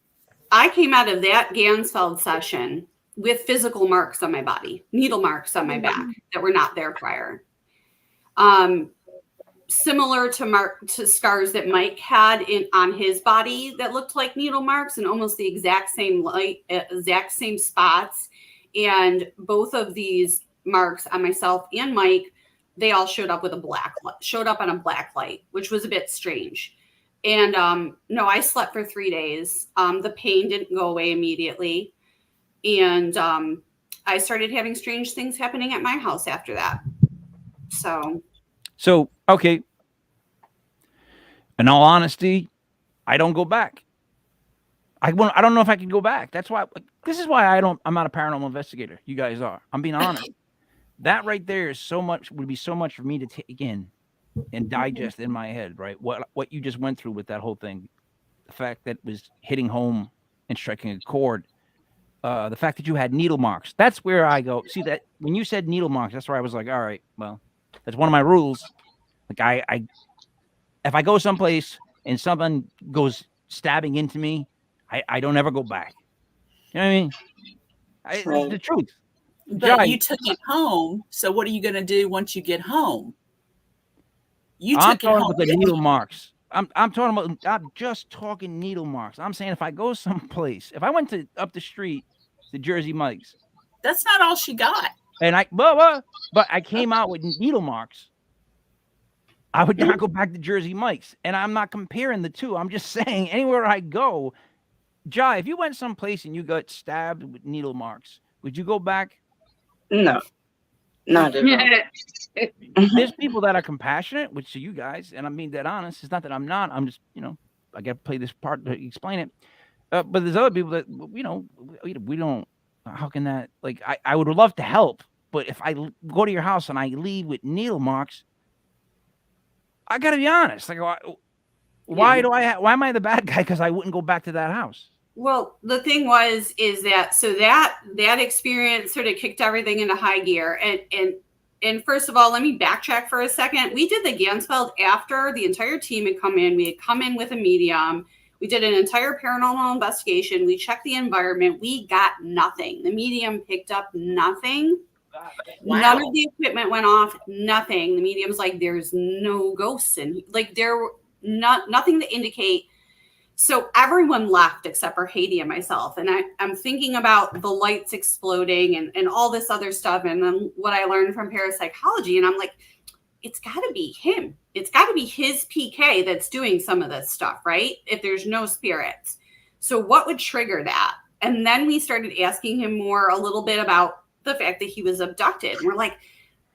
I came out of that Gansfeld session with physical marks on my body, needle marks on my back that were not there prior. Similar to scars that Mike had on his body that looked like needle marks and almost the exact same spots. And both of these marks on myself and Mike, they all showed up on a black light, which was a bit strange. And no, I slept for 3 days. The pain didn't go away immediately. And I started having strange things happening at my house after that. So, okay. In all honesty, I don't go back. I don't know if I can go back. That's why. This is why I'm not a paranormal investigator. You guys are. I'm being honest. That right there would be so much for me to take in and digest in my head, right? What you just went through with that whole thing, the fact that it was hitting home and striking a chord, the fact that you had needle marks. That's where I go. See that when you said needle marks, that's where I was like, all right, well, that's one of my rules. Like if I go someplace and someone goes stabbing into me, I don't ever go back. You know what I mean? The truth. But you took it home. So what are you going to do once you get home? I'm talking about the needle marks. I'm just talking needle marks. I'm saying if I go someplace, if I went up the street to Jersey Mike's, that's not all she got. And but I came out with needle marks. I would not go back to Jersey Mike's, and I'm not comparing the two. I'm just saying anywhere I go, Jai, if you went someplace and you got stabbed with needle marks, would you go back? No, not at all. There's people that are compassionate, which are you guys, and I mean that honest. It's not that I'm not. I'm just, I got to play this part to explain it. But there's other people that, we don't. How can that? Like, I would love to help, but if I go to your house and I leave with needle marks, I got to be honest. Like, why am I the bad guy? Because I wouldn't go back to that house. Well, the thing is that experience sort of kicked everything into high gear. And first of all, let me backtrack for a second. We did the Gansfeld after the entire team had come in. We had come in with a medium. We did an entire paranormal investigation. We checked the environment. We got nothing. The medium picked up nothing. Wow. None of the equipment went off. Nothing. The medium's like, there's no ghosts in. Like, there were nothing to indicate. So everyone left except for Haiti and myself. And I'm thinking about the lights exploding and all this other stuff. And then what I learned from parapsychology. And I'm like, it's got to be him. It's got to be his PK that's doing some of this stuff, right? If there's no spirits. So what would trigger that? And then we started asking him a little bit about the fact that he was abducted. And we're like,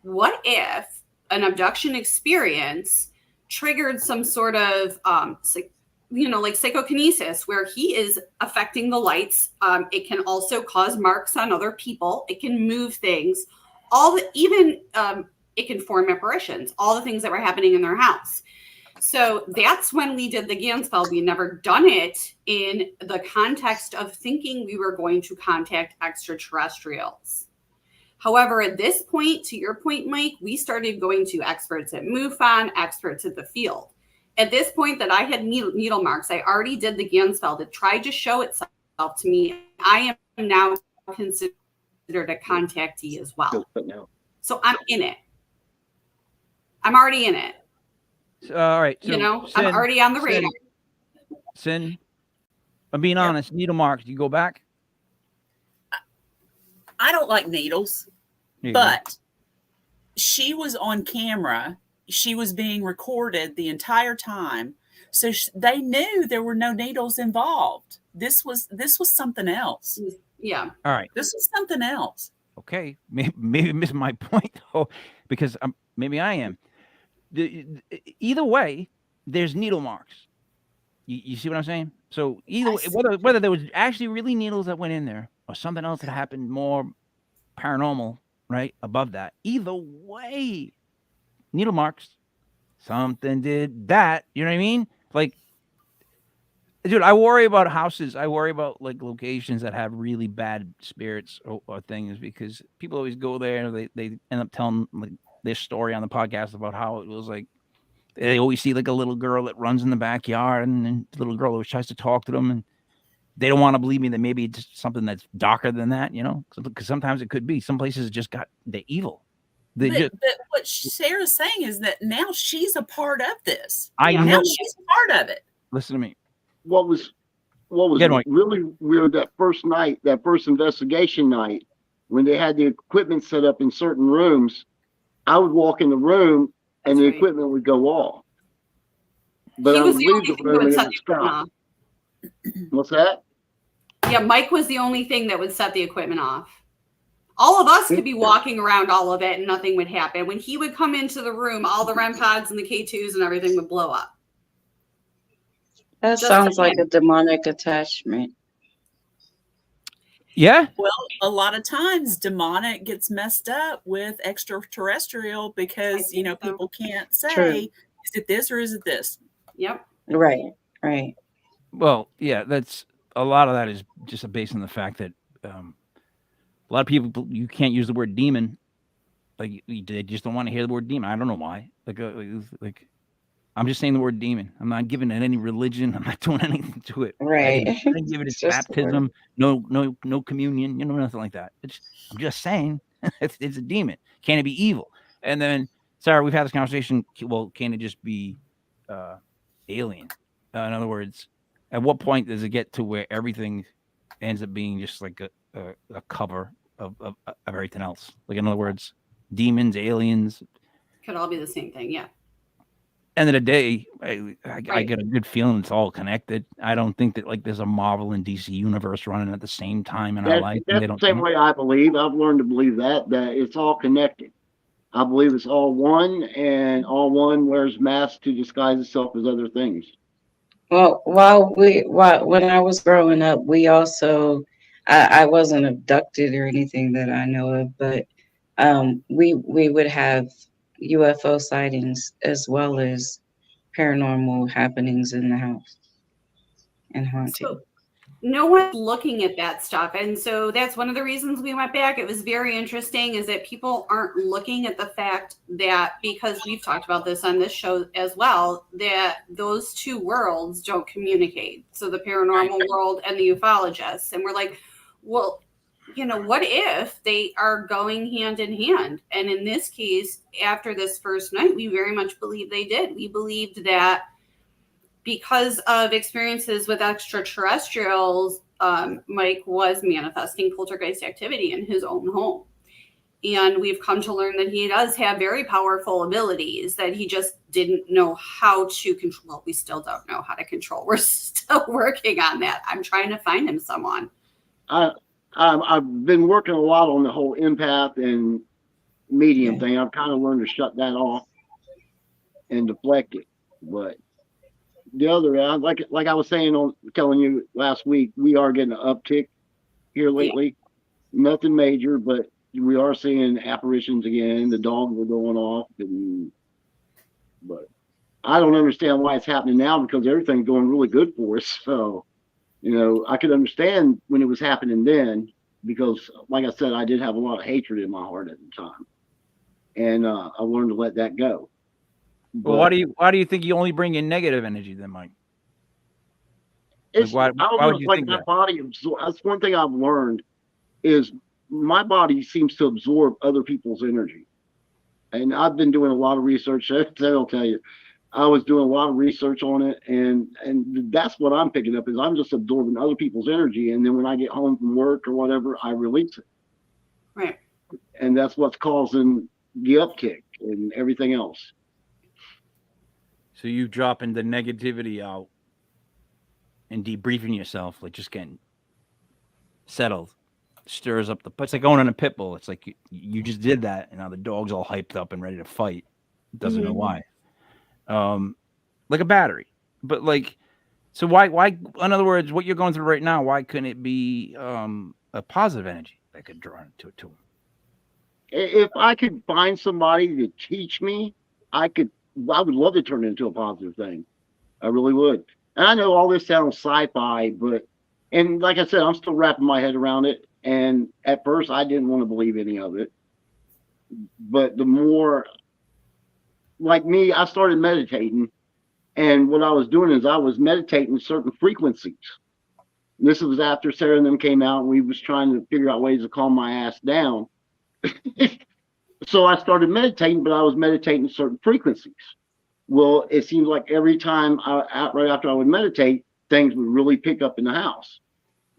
what if an abduction experience triggered some sort of, like psychokinesis, where he is affecting the lights. It can also cause marks on other people. It can move things. It can form apparitions, all the things that were happening in their house. So that's when we did the Gansfeld. We never done it in the context of thinking we were going to contact extraterrestrials. However, at this point, to your point, Mike, we started going to experts at MUFON, experts at the field. At this point that I had needle marks, I already did the Gansfeld. It tried to show itself to me. I am now considered a contactee as well. So I'm in it. I'm already in it. All right. So, I'm already on the radar. Sin, I'm being honest. Needle marks. You go back? I don't like needles, but she was on camera. She was being recorded the entire time. So they knew there were no needles involved. This was something else. Yeah. All right. This was something else. Okay, maybe miss my point though, because maybe I am. Either way, there's needle marks. You see what I'm saying? So either way, whether there was actually really needles that went in there or something else that happened more paranormal, right above that. Either way, needle marks. Something did that. You know what I mean? Like, dude, I worry about houses. I worry about like locations that have really bad spirits or things because people always go there and they end up telling like this story on the podcast about how it was like they always see like a little girl that runs in the backyard and then the little girl always tries to talk to them and they don't want to believe me that maybe it's something that's darker than that, you know, because sometimes it could be. Some places just got the evil. But what Sarah's saying is that now she's a part of this. I now know. She's a part of it. Listen to me. What was really weird that first night, that first investigation night, when they had the equipment set up in certain rooms, I would walk in the room and the equipment would go off. But I would leave the room and it would stop. What's that? Yeah, Mike was the only thing that would set the equipment off. All of us could be walking around all of it and nothing would happen. When he would come into the room, all the REM pods and the K2s and everything would blow up. That sounds like a demonic attachment. Yeah. Well, a lot of times demonic gets messed up with extraterrestrial because, you know, people can't say, is it this or is it this? Yep. Right. Well, yeah, that's a lot of that is just based on the fact that a lot of people, you can't use the word demon. Like they just don't want to hear the word demon. I don't know why. Like I'm just saying the word demon. I'm not giving it any religion. I'm not doing anything to it. Right. I didn't give it its baptism. No communion. You know, nothing like that. I'm just saying it's a demon. Can it be evil? And then, Sarah, we've had this conversation. Well, can it just be alien? In other words, at what point does it get to where everything ends up being just like a cover of everything else? Like, in other words, demons, aliens. Could all be the same thing, yeah. End of the day, I get a good feeling it's all connected. I don't think that like there's a Marvel and DC universe running at the same time in our life. That's the same way I believe. I've learned to believe that it's all connected. I believe it's all one, and all one wears masks to disguise itself as other things. Well, when I was growing up, we also, I wasn't abducted or anything that I know of, but we would have UFO sightings as well as paranormal happenings in the house and haunting. So no one's looking at that stuff. And so that's one of the reasons we went back. It was very interesting is that people aren't looking at the fact that, because we've talked about this on this show as well, that those two worlds don't communicate. So the paranormal world and the ufologists. And we're like, well, you know, what if they are going hand in hand? And in this case, after this first night, we very much believe they did. We believed that because of experiences with extraterrestrials, Mike was manifesting poltergeist activity in his own home. And we've come to learn that he does have very powerful abilities that he just didn't know how to control. Well, we still don't know how to control. We're still working on that. I'm trying to find him someone. I've been working a lot on the whole empath and medium thing. I've kind of learned to shut that off and deflect it. But the other, like I was telling you last week, we are getting an uptick here lately. Yeah. Nothing major, but we are seeing apparitions again. The dogs are going off, but I don't understand why it's happening now because everything's going really good for us. So, you know, I could understand when it was happening then because, like I said, I did have a lot of hatred in my heart at the time, and I learned to let that go. Well, why do you think you only bring in negative energy then, Mike? It's why would you think my body absorb? That's one thing I've learned is my body seems to absorb other people's energy, and I've been doing a lot of research. I'll tell you, I was doing a lot of research on it, and that's what I'm picking up is I'm just absorbing other people's energy, and then when I get home from work or whatever, I release it. Right. And that's what's causing the upkick and everything else. So you dropping the negativity out and debriefing yourself, like just getting settled. stirs up the. It's like going on a pit bull. It's like you just did that, and now the dog's all hyped up and ready to fight. Doesn't know why. Like a battery, but like, so why? In other words, what you're going through right now, why couldn't it be a positive energy that could draw into it to him? If I could find somebody to teach me, I would love to turn it into a positive thing. I really would. And I know all this sounds sci-fi, and like I said, I'm still wrapping my head around it. And at first, I didn't want to believe any of it. But the more, like me, I started meditating. And what I was doing is I was meditating certain frequencies. This was after Sarah and them came out, and we was trying to figure out ways to calm my ass down. So I started meditating, but I was meditating certain frequencies. Well, it seems like every time right after I would meditate, things would really pick up in the house.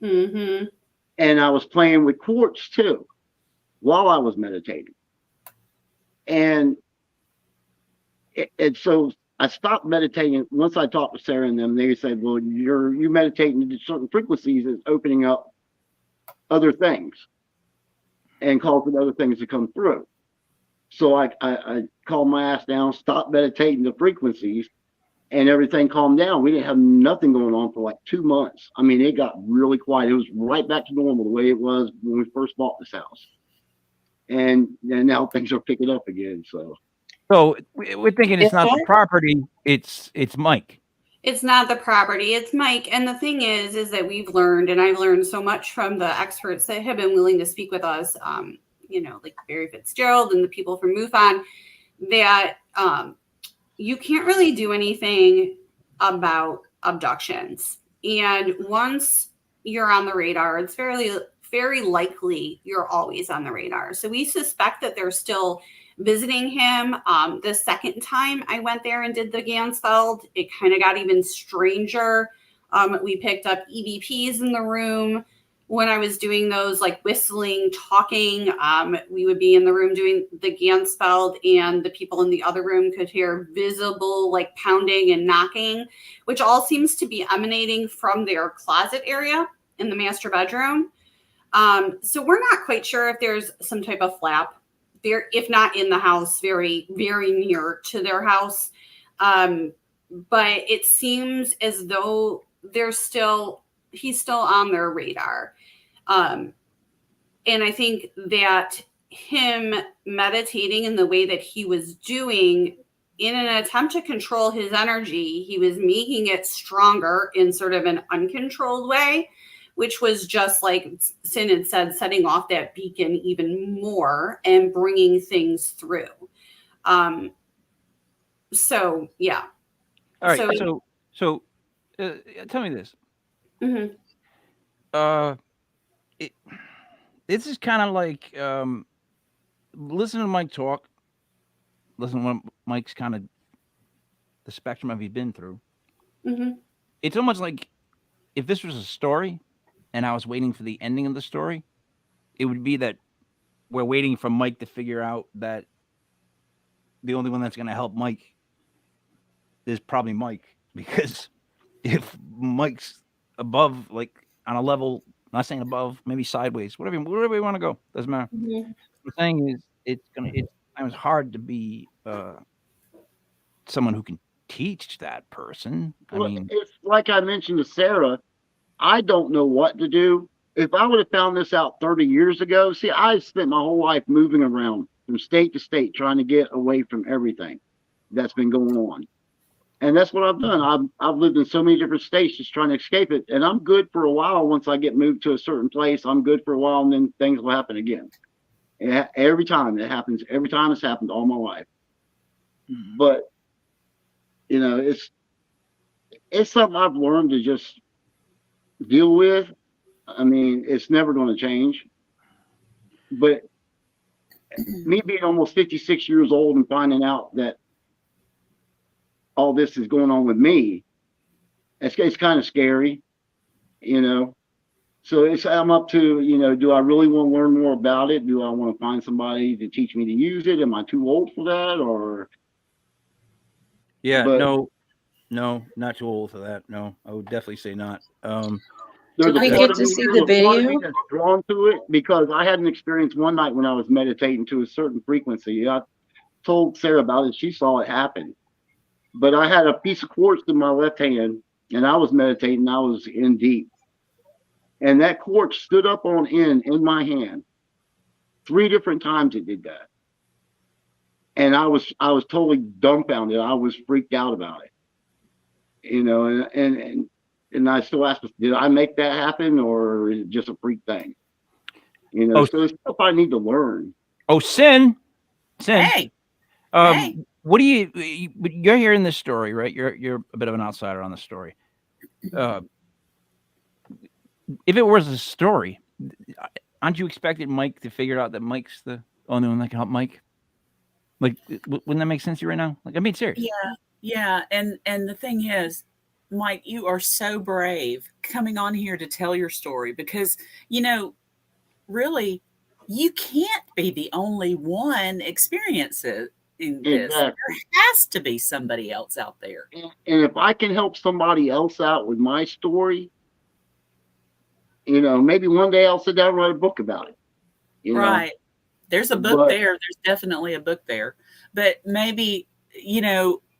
Mm-hmm. And I was playing with quartz too while I was meditating. And so I stopped meditating. Once I talked to Sarah and them, they said, well, you meditating into certain frequencies is opening up other things and causing other things to come through. So I calmed my ass down, stopped meditating the frequencies, and everything calmed down. We didn't have nothing going on for like 2 months. I mean, it got really quiet. It was right back to normal the way it was when we first bought this house. And now things are picking up again. So we're thinking it's not the property, it's Mike. It's not the property, it's Mike. And the thing is that we've learned, and I've learned so much from the experts that have been willing to speak with us, like Barry Fitzgerald and the people from MUFON, that you can't really do anything about abductions. And once you're on the radar, it's very likely you're always on the radar. So we suspect that they're still visiting him. The second time I went there and did the Gansfeld, it kind of got even stranger. We picked up EVPs in the room. When I was doing those, like whistling, talking, we would be in the room doing the Gansfeld, and the people in the other room could hear visible like pounding and knocking, which all seems to be emanating from their closet area in the master bedroom. So we're not quite sure if there's some type of flap there, if not in the house, very, very near to their house. But it seems as though he's still on their radar. And I think that him meditating in the way that he was doing in an attempt to control his energy, he was making it stronger in sort of an uncontrolled way, which was just like Sin had said, setting off that beacon even more and bringing things through. So, yeah. All right. So tell me this. Mm-hmm. This is kind of like listen to Mike talk. Listen to what Mike's kind of the spectrum of he's been through. Mm-hmm. It's almost like if this was a story and I was waiting for the ending of the story, it would be that we're waiting for Mike to figure out that the only one that's going to help Mike is probably Mike. Because if Mike's above, like on a level, not saying above, maybe sideways, whatever you want to go, doesn't matter. Mm-hmm. The thing is, it's hard to be someone who can teach that person. I mean, it's like I mentioned to Sarah, I don't know what to do. If I would have found this out 30 years ago, see, I spent my whole life moving around from state to state, trying to get away from everything that's been going on. And that's what I've done. I've lived in so many different states just trying to escape it. And I'm good for a while. Once I get moved to a certain place, I'm good for a while, and then things will happen again. Every time it happens, every time it's happened all my life. But, it's something I've learned to just deal with. I mean, it's never going to change. But me being almost 56 years old and finding out that all this is going on with me, it's kind of scary, So I'm up to, do I really want to learn more about it? Do I want to find somebody to teach me to use it? Am I too old for that? Or no, not too old for that. No, I would definitely say not. There's Do a we part get of to me, see there's the a part of me video? that's drawn to it because I had an experience one night when I was meditating to a certain frequency. I told Sarah about it. She saw it happen. But I had a piece of quartz in my left hand and I was meditating. I was in deep. And that quartz stood up on end in my hand. 3 different times it did that. And I was totally dumbfounded. I was freaked out about it. You know, and I still ask, did I make that happen or is it just a freak thing? You know, Oh, so it's stuff I need to learn. oh, Sin. Hey, hey. What do you're hearing this story, right? You're a bit of an outsider on the story. If it was a story, aren't you expecting Mike to figure out that Mike's the only one that can help Mike? Like, wouldn't that make sense to you right now? Like, I mean, serious. Yeah, and the thing is, Mike, you are so brave coming on here to tell your story because really, you can't be the only one experiencing this. Exactly. There has to be somebody else out there. And if I can help somebody else out with my story, you know, maybe one day I'll sit down and write a book about it. You know? Right. There's a book But- there. There's definitely a book there. But maybe,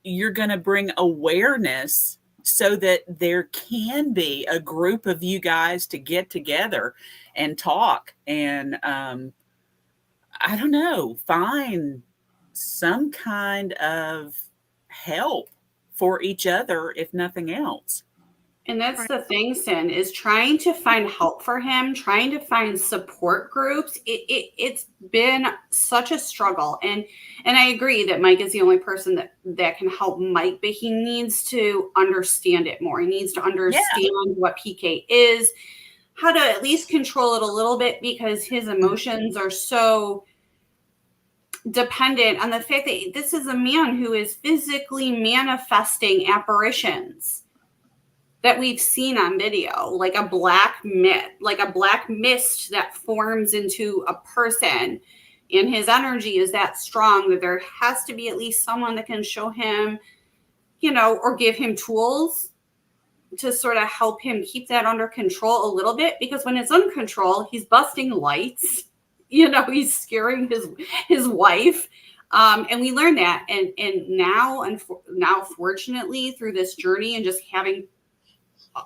you're going to bring awareness so that there can be a group of you guys to get together and talk and, I don't know, find some kind of help for each other, if nothing else. And that's the thing, Sin, is trying to find help for him, trying to find support groups. It's been such a struggle. And I agree that Mike is the only person that can help Mike, but he needs to understand it more. He needs to understand what PK is, how to at least control it a little bit, because his emotions are so dependent on the fact that this is a man who is physically manifesting apparitions that we've seen on video, like a black mist that forms into a person, and his energy is that strong that there has to be at least someone that can show him, or give him tools to sort of help him keep that under control a little bit, because when it's under control, he's busting lights, he's scaring his wife. And we learned that. And now, fortunately, through this journey and just having,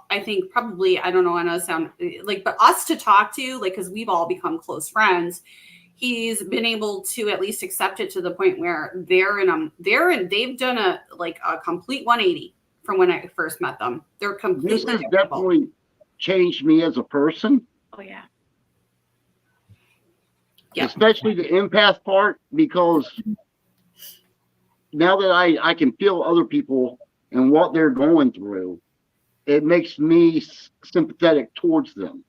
I think probably, I don't know, I know it sound like, but us to talk to, like, because we've all become close friends, he's been able to at least accept it to the point where they've done a complete 180 from when I first met them. They're completely This has different. definitely changed me as a person. Oh yeah. Yeah. Especially the empath part, because now that I can feel other people and what they're going through, it makes me sympathetic towards them.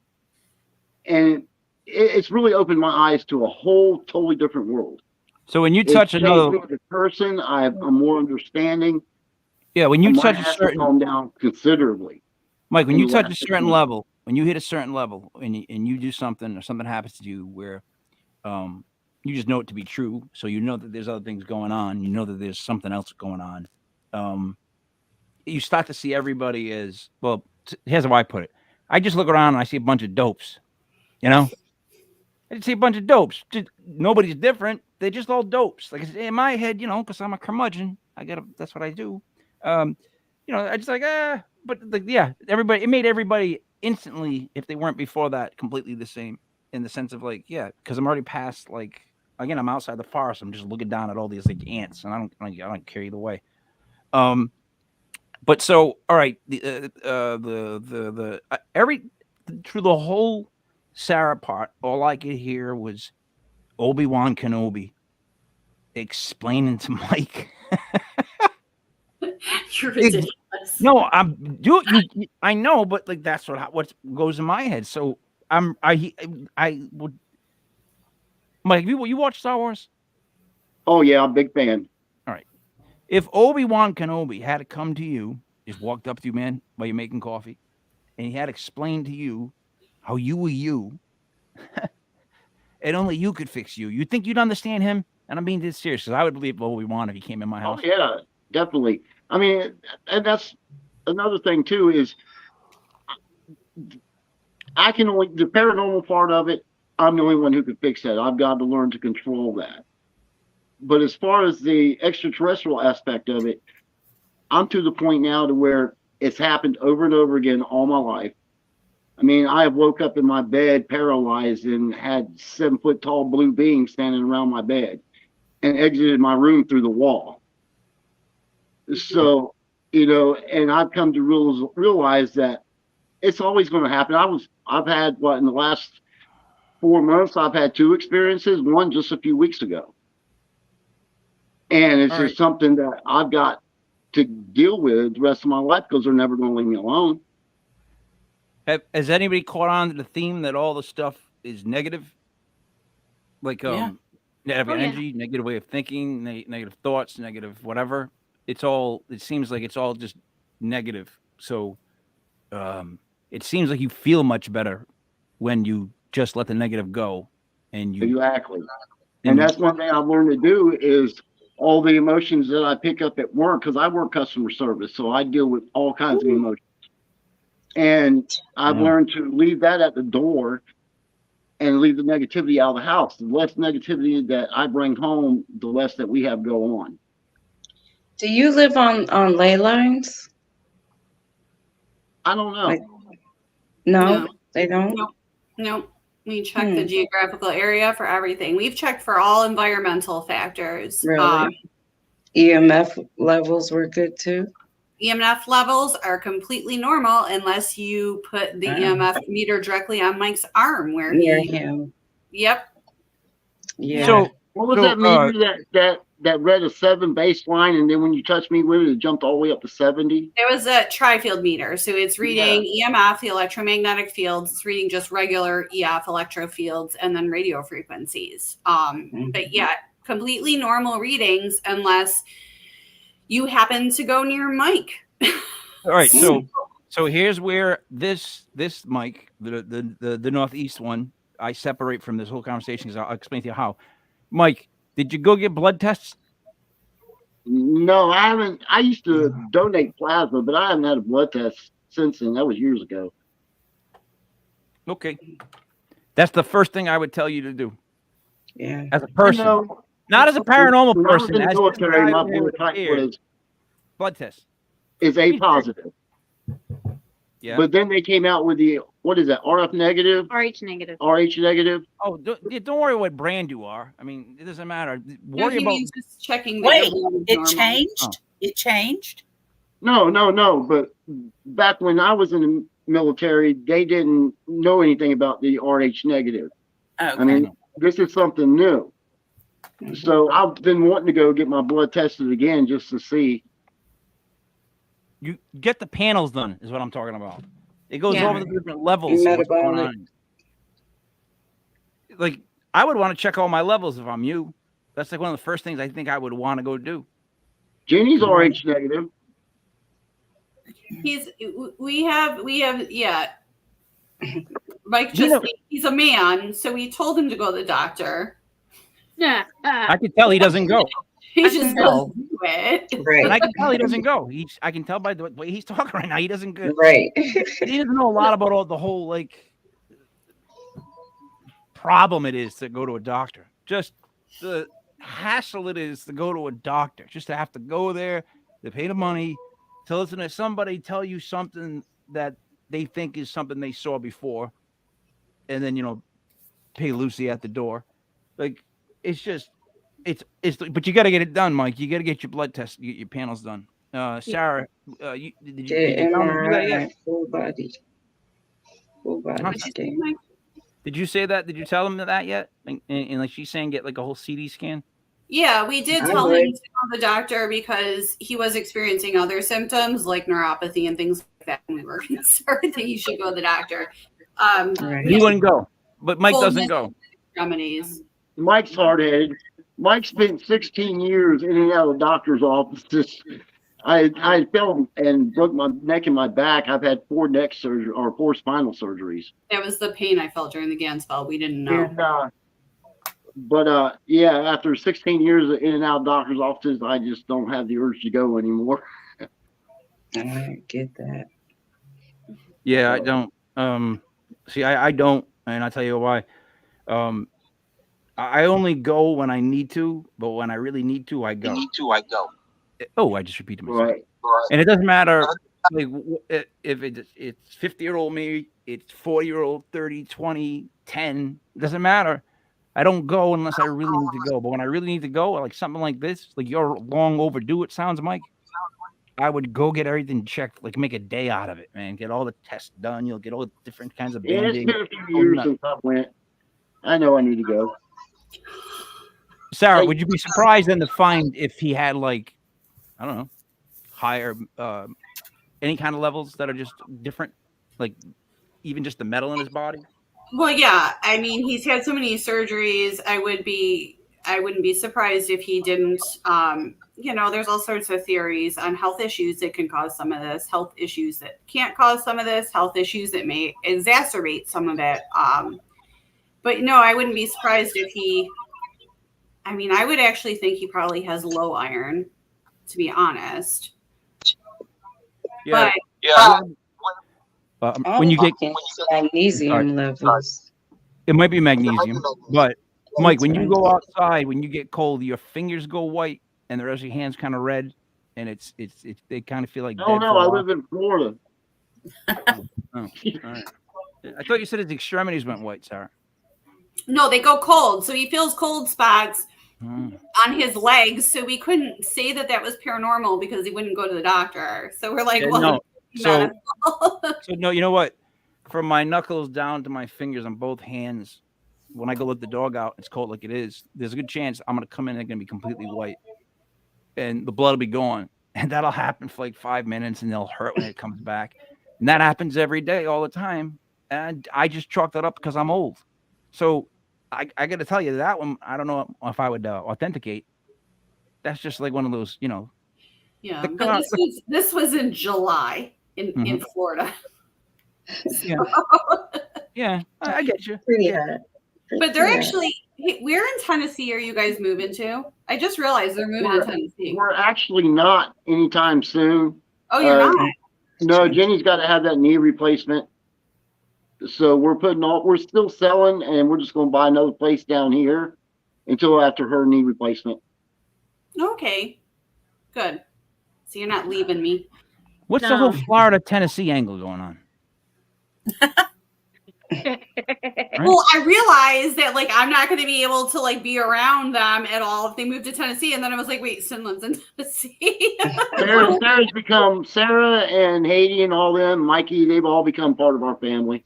And it's really opened my eyes to a whole totally different world. So when you It's touch changed another, me as a person, I'm more understanding. yeah, when you My touch mind a has to certain, calm down considerably. Mike, when in you the touch a last 6 certain months. level, when you hit a certain level, and you do something or something happens to you where, you just know it to be true, so you know that there's other things going on. You know that there's something else going on. You start to see everybody as well. Here's how I put it: I just look around and I see a bunch of dopes. I just see a bunch of dopes. Nobody's different. They're just all dopes. Like in my head, because I'm a curmudgeon. That's what I do. I just but everybody. It made everybody instantly, if they weren't before that, completely the same in the sense of because I'm already past again, I'm outside the forest. I'm just looking down at all these ants, and I don't care either way. But so all right, through the whole Sarah part, all I could hear was Obi-Wan Kenobi explaining to Mike. You're ridiculous. No, I know, but that's what goes in my head. So I would. Mike, you watch Star Wars? Oh yeah, I'm a big fan. All right. If Obi-Wan Kenobi had to come to you, just walked up to you, man, while you're making coffee, and he had to explain to you how you were you, and only you could fix you, you think you'd understand him? And I'm being dead serious, because I would believe Obi-Wan if he came in my house. Oh yeah, definitely. I mean, and that's another thing too, is I can only, the paranormal part of it, I'm the only one who can fix that. I've got to learn to control that. But as far as the extraterrestrial aspect of it, I'm to the point now to where it's happened over and over again all my life. I mean, I have woke up in my bed paralyzed and had 7-foot tall blue beings standing around my bed and exited my room through the wall. So, and I've come to realize that it's always going to happen. I've had in the last 4 months, I've had 2 experiences, one just a few weeks ago. And it's just something that I've got to deal with the rest of my life because they're never going to leave me alone. Has anybody caught on to the theme that all the stuff is negative? Like negative energy, negative way of thinking, negative thoughts, negative whatever. It seems like it's all just negative. So it seems like you feel much better when you just let the negative go. Exactly. And that's one thing I've learned to do is all the emotions that I pick up at work, because I work customer service, so I deal with all kinds of emotions. And I've learned to leave that at the door and leave the negativity out of the house. The less negativity that I bring home, the less that we have go on. Do you live on ley lines? I don't know. No, they don't? No. We check the geographical area for everything. We've checked for all environmental factors. Really? EMF levels were good too? EMF levels are completely normal unless you put the EMF meter directly on Mike's arm where near him. Yep. Yeah. So what was that meter that read a 7 baseline, and then when you touched me with it, it jumped all the way up to 70? It was a tri-field meter, so it's reading EMF, the electromagnetic fields. It's reading just regular EF electro fields, and then radio frequencies. But yeah, completely normal readings unless you happen to go near Mike. All right, so here's where this mic, the northeast one, I separate from this whole conversation because I'll explain to you how. Mike, did you go get blood tests? No, I haven't. I used to donate plasma, but I haven't had a blood test since then. That was years ago. Okay, that's the first thing I would tell you to do. Yeah, as a person, not as a paranormal person. As military, my blood type was blood test is A positive. Yeah, but then they came out with the what is that? RF negative, RH negative. RH negative. Oh, don't worry what brand you are. I mean, it doesn't matter. Worry about just checking. Wait, it changed. Oh. It changed. No. But back when I was in the military, they didn't know anything about the RH negative. Okay. I mean, this is something new. So I've been wanting to go get my blood tested again just to see. You get the panels done is what I'm talking about. It goes over the different levels of what's going on. Like, I would want to check all my levels if I'm you. That's like one of the first things I think I would want to go do. Jeannie's RH negative. We have Mike just he's a man, so we told him to go to the doctor. Yeah. I can tell he doesn't go. He just doesn't do it. Right. And I can tell he doesn't go. I can tell by the way he's talking right now. He doesn't go. Right. He doesn't know a lot about the whole like problem it is to go to a doctor. Just the hassle it is to go to a doctor. Just to have to go there, to pay the money, to listen to somebody tell you something that they think is something they saw before, and then pay Lucy at the door. Like it's but you got to get it done, Mike. You got to get your blood test, get your panels done. Sarah, did you tell me to do that yet? Full body scan. Did you say that? Did you tell him that yet? And like she's saying, get like a whole CD scan. Yeah, we did tell him to go to the doctor because he was experiencing other symptoms like neuropathy and things like that. And we were concerned that he should go to the doctor. He wouldn't go, but Mike doesn't go. Remedies. Mike's hard-headed. Mike spent 16 years in and out of doctor's offices. I fell and broke my neck and my back. I've had 4 neck surgery or 4 spinal surgeries. That was the pain I felt during the Ganspell. We didn't know. And, after 16 years in and out of doctor's offices, I just don't have the urge to go anymore. I get that. Yeah, I don't. See, I don't, and I'll tell you why. Um, I only go when I need to, but when I really need to, I go. Oh, I just repeated myself. Right. And it doesn't matter like if it's 50-year-old me, it's 40-year-old, 30, 20, 10. It doesn't matter. I don't go unless I really need to go. But when I really need to go, like something like this, like you're long overdue, it sounds, Mike. I would go get everything checked, like make a day out of it, man. Get all the tests done. You'll get all the different kinds of Yeah, it's banding. been a few years since I went. I know I need to go. Sarah, Hey. would you be surprised then to find if he had like, I don't know, higher any kind of levels that are just different, like even just the metal in his body? Well, yeah. I mean, he's had so many surgeries. I wouldn't be surprised if he didn't. There's all sorts of theories on health issues that can cause some of this, health issues that can't cause some of this, health issues that may exacerbate some of it. But no, I wouldn't be surprised if he. I mean, I would actually think he probably has low iron, to be honest. Yeah. But When you get magnesium levels. it might be magnesium, but Mike, when you go outside, when you get cold, your fingers go white and the rest of your hands kind of red, and it's they kind of feel like No, dead. I live in Florida. Oh, all right. I thought you said his extremities went white, Sarah. no, they go cold. So he feels cold spots Oh. on his legs. So we couldn't say that was paranormal because he wouldn't go to the doctor. So we're like, Yeah, well, no. So medical. no, you know what? From my knuckles down to my fingers on both hands, when I go let the dog out, it's cold like it is. There's a good chance I'm gonna come in and gonna be completely white, and the blood will be gone, and that'll happen for like 5 minutes, and they'll hurt when it comes back, and that happens every day, all the time. And I just chalk that up because I'm old. So I got to tell you that one. I don't know if I would authenticate. That's just like one of those, Yeah, The but con- this was in July in Florida. Yeah. Yeah, I get you. Pretty Yeah. hot. But they're actually, where in Tennessee are you guys moving to? I just realized they're moving to Tennessee. We're actually not anytime soon. Oh, you're not? No, Jenny's got to have that knee replacement. So we're still selling, and we're just going to buy another place down here until after her knee replacement. Okay, good. So you're not leaving me. What's the whole Florida Tennessee angle going on? Well, I realized that like I'm not going to be able to like be around them at all if they move to Tennessee, and then I was like, wait, Sin lives in Tennessee. Sarah and Haiti and all them, Mikey, they've all become part of our family.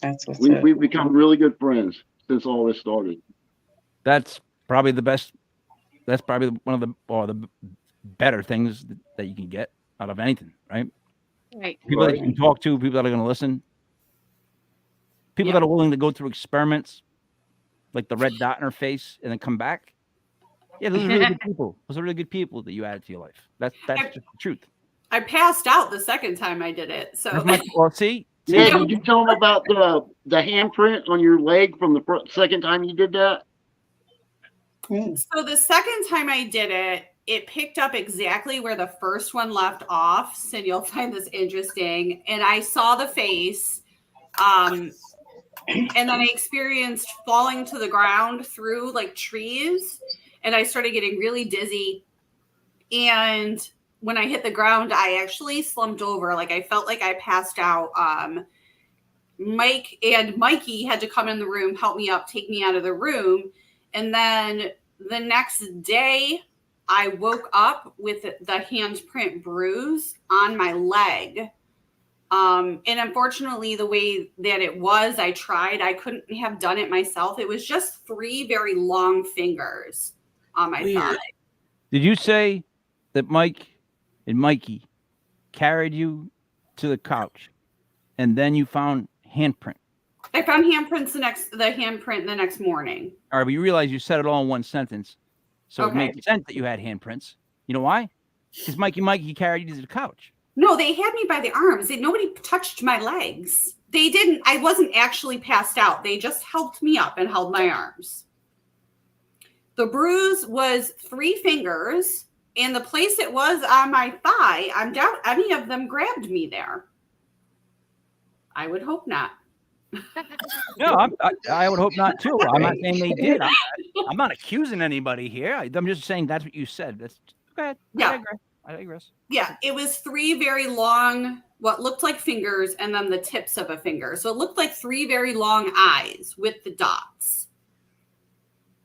That's what's We've become really good friends since all this started. That's probably the best. That's probably one of the better things that you can get out of anything, right? Right. People that you can talk to, people that are going to listen, people that are willing to go through experiments, like the red dot in her face, and then come back. Yeah, those are really good people. Those are really good people that you added to your life. That's just the truth. I passed out the second time I did it. So Well, see, Yeah, did you tell them about the handprint on your leg from the second time you did that? So the second time I did it, it picked up exactly where the first one left off. So you'll find this interesting. And I saw the face. And then I experienced falling to the ground through like trees. And I started getting really dizzy. And when I hit the ground, I actually slumped over. Like I felt like I passed out. Mike and Mikey had to come in the room, help me up, take me out of the room. And then the next day, I woke up with the handprint bruise on my leg. And unfortunately, the way that it was, I couldn't have done it myself. It was just 3 very long fingers on my thigh. Did you say that Mike and Mikey carried you to the couch and then you found handprint? I found handprints the handprint the next morning. All right, but you realize you said it all in one sentence. So Okay. It makes sense that you had handprints. You know why? Because Mikey carried you to the couch. No, they had me by the arms. Nobody touched my legs. They didn't. I wasn't actually passed out. They just helped me up and held my arms. The bruise was 3 fingers, and the place it was on my thigh, I doubt any of them grabbed me there. I would hope not. No, I would hope not too. I'm not saying they did. I'm not accusing anybody here. I'm just saying that's what you said. That's okay. Yeah. I digress. Yeah, it was 3 very long, what looked like fingers, and then the tips of a finger. So it looked like 3 very long eyes with the dots.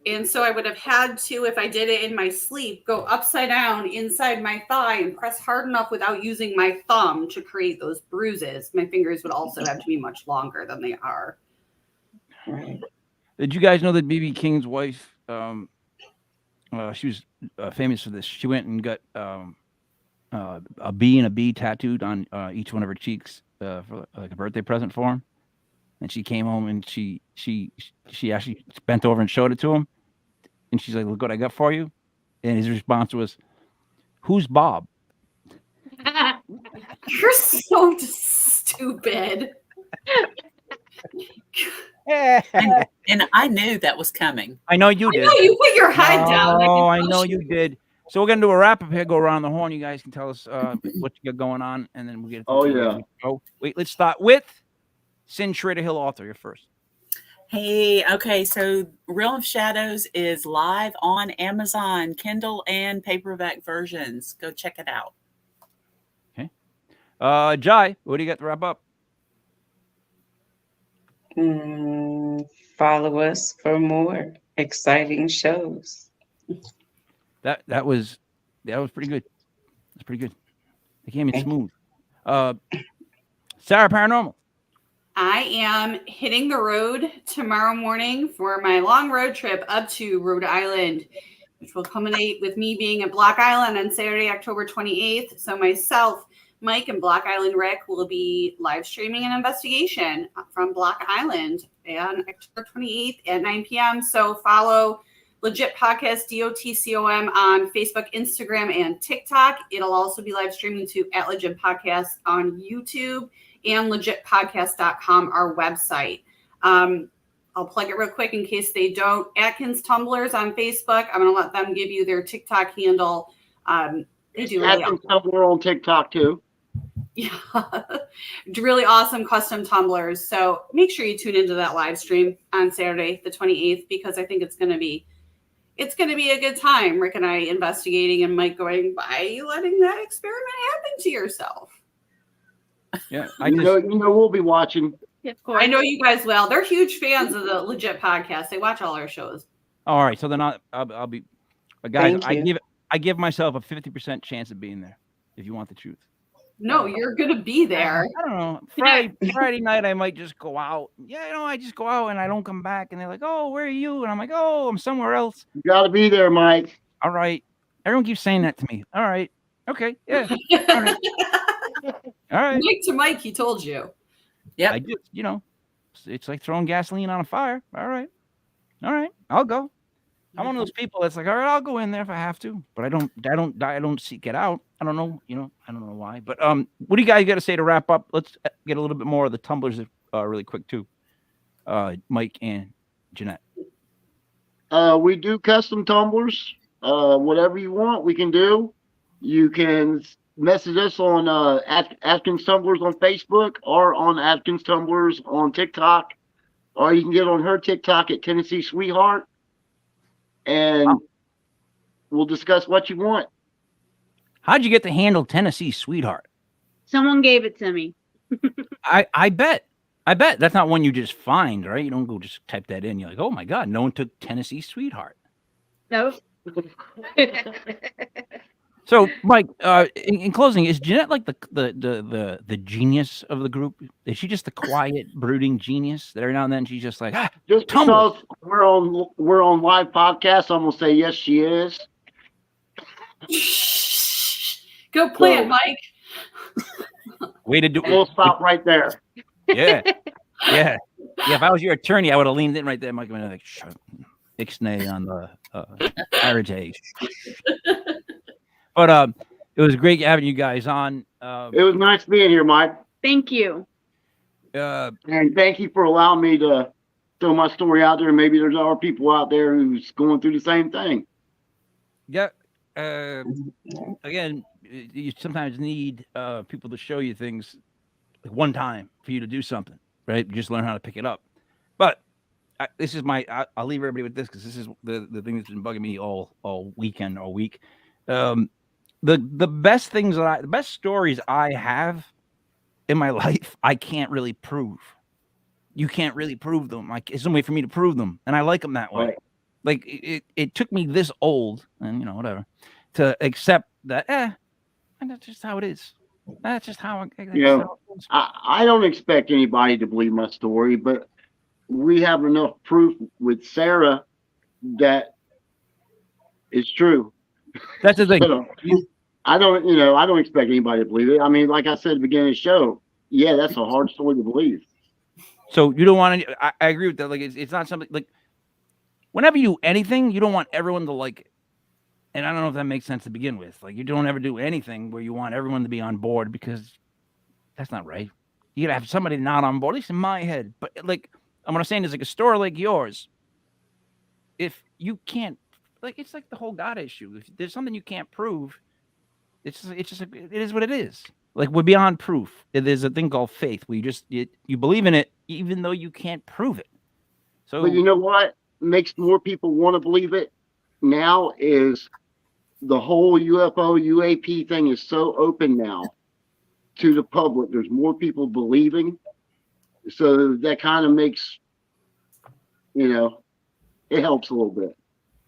And so I would have had to, if I did it in my sleep, go upside down inside my thigh and press hard enough without using my thumb to create those bruises. My fingers would also have to be much longer than they are. Right. Did you guys know that B.B. King's wife, she was famous for this. She went and got a bee and a bee tattooed on each one of her cheeks for like a birthday present for him. And she came home and she actually bent over and showed it to him. And she's like, "Look what I got for you." And his response was, "Who's Bob?" You're so stupid. And I knew that was coming. I know you I did. know you put your head down. Oh, I know you did. So we're gonna do a wrap up here. Go around the horn. You guys can tell us what you got going on, and then we'll get. Oh, yeah. Oh, wait. Let's start with Sin Schrader Hill author. You're first. Hey, okay, so Realm of Shadows is live on Amazon, Kindle and paperback versions. Go check it out. Jai, what do you got to wrap up? Follow us for more exciting shows. That was pretty good. That's pretty good. It came in Thank smooth. Sarah Paranormal. I am hitting the road tomorrow morning for my long road trip up to Rhode Island, which will culminate with me being at Block Island on Saturday, October 28th. So myself, Mike, and Block Island Rick will be live streaming an investigation from Block Island on October 28th at 9 p.m. So follow Legit Podcast, DOTCOM on Facebook, Instagram, and TikTok. It'll also be live streaming to at Legit Podcast on YouTube and legitpodcast.com, our website. I'll plug it real quick in case they don't. Adkins Tumblers on Facebook. I'm going to let them give you their TikTok handle. They do really Adkins Tumblr on TikTok too. Yeah, really awesome custom tumblers. So make sure you tune into that live stream on Saturday, the 28th, because I think it's going to be a good time. Rick and I investigating, and Mike going, "Why are you letting that experiment happen to yourself?" Yeah, You know, we'll be watching. Yeah, of course. I know you guys will. They're huge fans of the Legit Podcast. They watch all our shows. All right, so then I'll be, guys. Thank you. I give myself a 50% chance of being there. If you want the truth. No, you're gonna be there. I don't know. Friday night, I might just go out. Yeah, I just go out and I don't come back. And they're like, "Oh, where are you?" And I'm like, "Oh, I'm somewhere else." You got to be there, Mike. All right. Everyone keeps saying that to me. All right. Okay. Yeah. All right. All right. Mike to Mike, he told you. Yep. I just, it's like throwing gasoline on a fire. All right. I'll go. I'm one of those people that's like, all right, I'll go in there if I have to, but I don't seek it out. I don't know, I don't know why. But what do you guys got to say to wrap up? Let's get a little bit more of the tumblers really quick too. Mike and Jeanette. We do custom tumblers. Whatever you want, we can do. You can message us on Adkins Tumblers on Facebook or on Adkins Tumblers on TikTok, or you can get on her TikTok at Tennessee Sweetheart, and we'll discuss what you want. How'd you get to handle Tennessee Sweetheart? Someone gave it to me. I bet that's not one you just find, right? You don't go just type that in. You're like, oh my God, no one took Tennessee Sweetheart. No. So, Mike, in closing, is Jeanette like the genius of the group? Is she just the quiet, brooding genius that every now and then she's just like, Just Tumblr. because we're on live podcast, I'm gonna say yes, she is. Go play it, Mike. Way to do We'll stop right there. Yeah. If I was your attorney, I would have leaned in right there. Mike would have like, shut ixnay on the arete. But it was great having you guys on. It was nice being here, Mike. Thank you. And thank you for allowing me to throw my story out there. Maybe there's other people out there who's going through the same thing. Yeah. Again, you sometimes need people to show you things like one time for you to do something, right? You just learn how to pick it up. But this is I'll leave everybody with this because this is the thing that's been bugging me all weekend or week. The best things the best stories I have in my life, I can't really prove. You can't really prove them. Like it's some way for me to prove them, and I like them that way. Right. Like it took me this old, and whatever, to accept that. And that's just how it is. That's just how. I don't expect anybody to believe my story, but we have enough proof with Sarah that it's true. That's the thing. I don't expect anybody to believe it. I mean, like I said at the beginning of the show, yeah, that's a hard story to believe. So you don't want to. I agree with that. Like it's not something like whenever you do anything, you don't want everyone to like it. And I don't know if that makes sense to begin with. Like you don't ever do anything where you want everyone to be on board because that's not right. You gotta have somebody not on board, at least in my head. But like what I'm saying is like a store like yours, if you can't, like it's like the whole God issue. If there's something you can't prove, it's just it is what it is. Like we're beyond proof. There's a thing called faith where you believe in it even though you can't prove it. So, but you know what makes more people want to believe it now is the whole UFO UAP thing is so open now to the public. There's more people believing, so that kind of makes it helps a little bit.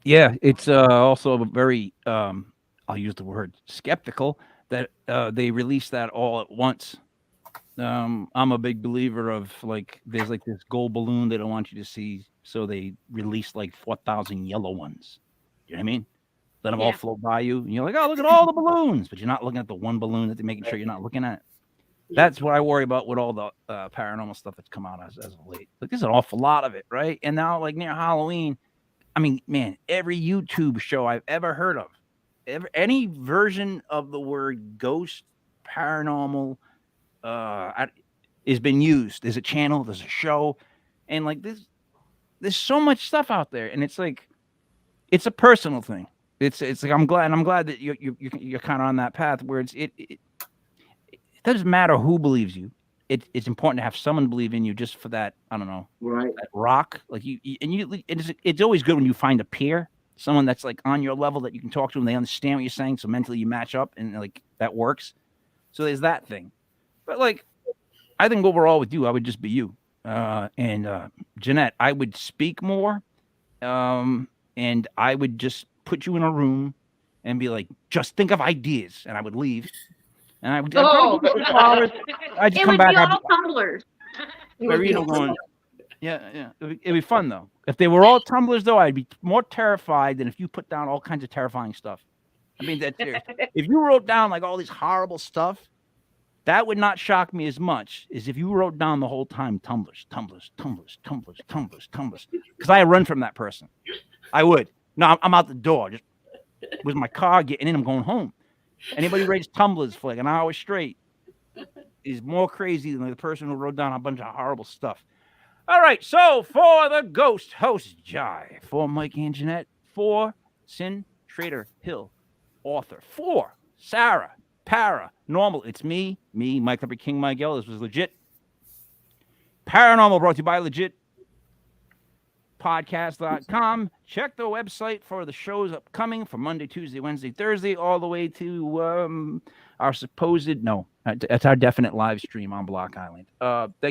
Yeah, it's also very I'll use the word skeptical that they released that all at once. I'm a big believer of like there's like this gold balloon they don't want you to see, so they released like 4,000 yellow ones. You know what I mean? Let them all float by you, and you're like, oh, look at all the balloons, but you're not looking at the one balloon that they're making sure you're not looking at. That's what I worry about with all the paranormal stuff that's come out as of late. Like there's an awful lot of it, right? And now, like near Halloween, I mean, man, every YouTube show I've ever heard of, any version of the word ghost, paranormal, has been used. There's a channel, there's a show, and like there's so much stuff out there, and it's like it's a personal thing. It's like I'm glad that you're kind of on that path where it doesn't matter who believes you. It's important to have someone believe in you just for that. I don't know, right? That rock, like it's always good when you find a peer, someone that's like on your level that you can talk to and they understand what you're saying, so mentally you match up and like that works. So there's that thing. But like, I think overall with you, I would just be you. And Jeanette, I would speak more. And I would just put you in a room and be like, just think of ideas. And I would leave. And I would I'd just come back. It would be all tumblers. Going, yeah. It'd be fun, though. If they were all tumblers, though, I'd be more terrified than if you put down all kinds of terrifying stuff. I mean, that's serious. If you wrote down like all these horrible stuff, that would not shock me as much as if you wrote down the whole time tumblers. Because I run from that person. I would. No, I'm out the door. Just with my car getting in, I'm going home. Anybody who writes tumblers for like an hour straight is more crazy than the person who wrote down a bunch of horrible stuff. All right, so for the ghost host, Jai, for Mike and Jeanette, for Sin Trader Hill, author, for Sarah, Paranormal, it's me, Mike Leopard King Miguel. This was Legit Paranormal, brought to you by Legit Podcast.com. Check the website for the shows upcoming for Monday, Tuesday, Wednesday, Thursday, all the way to our supposed, no, it's our definite live stream on Block Island. Thank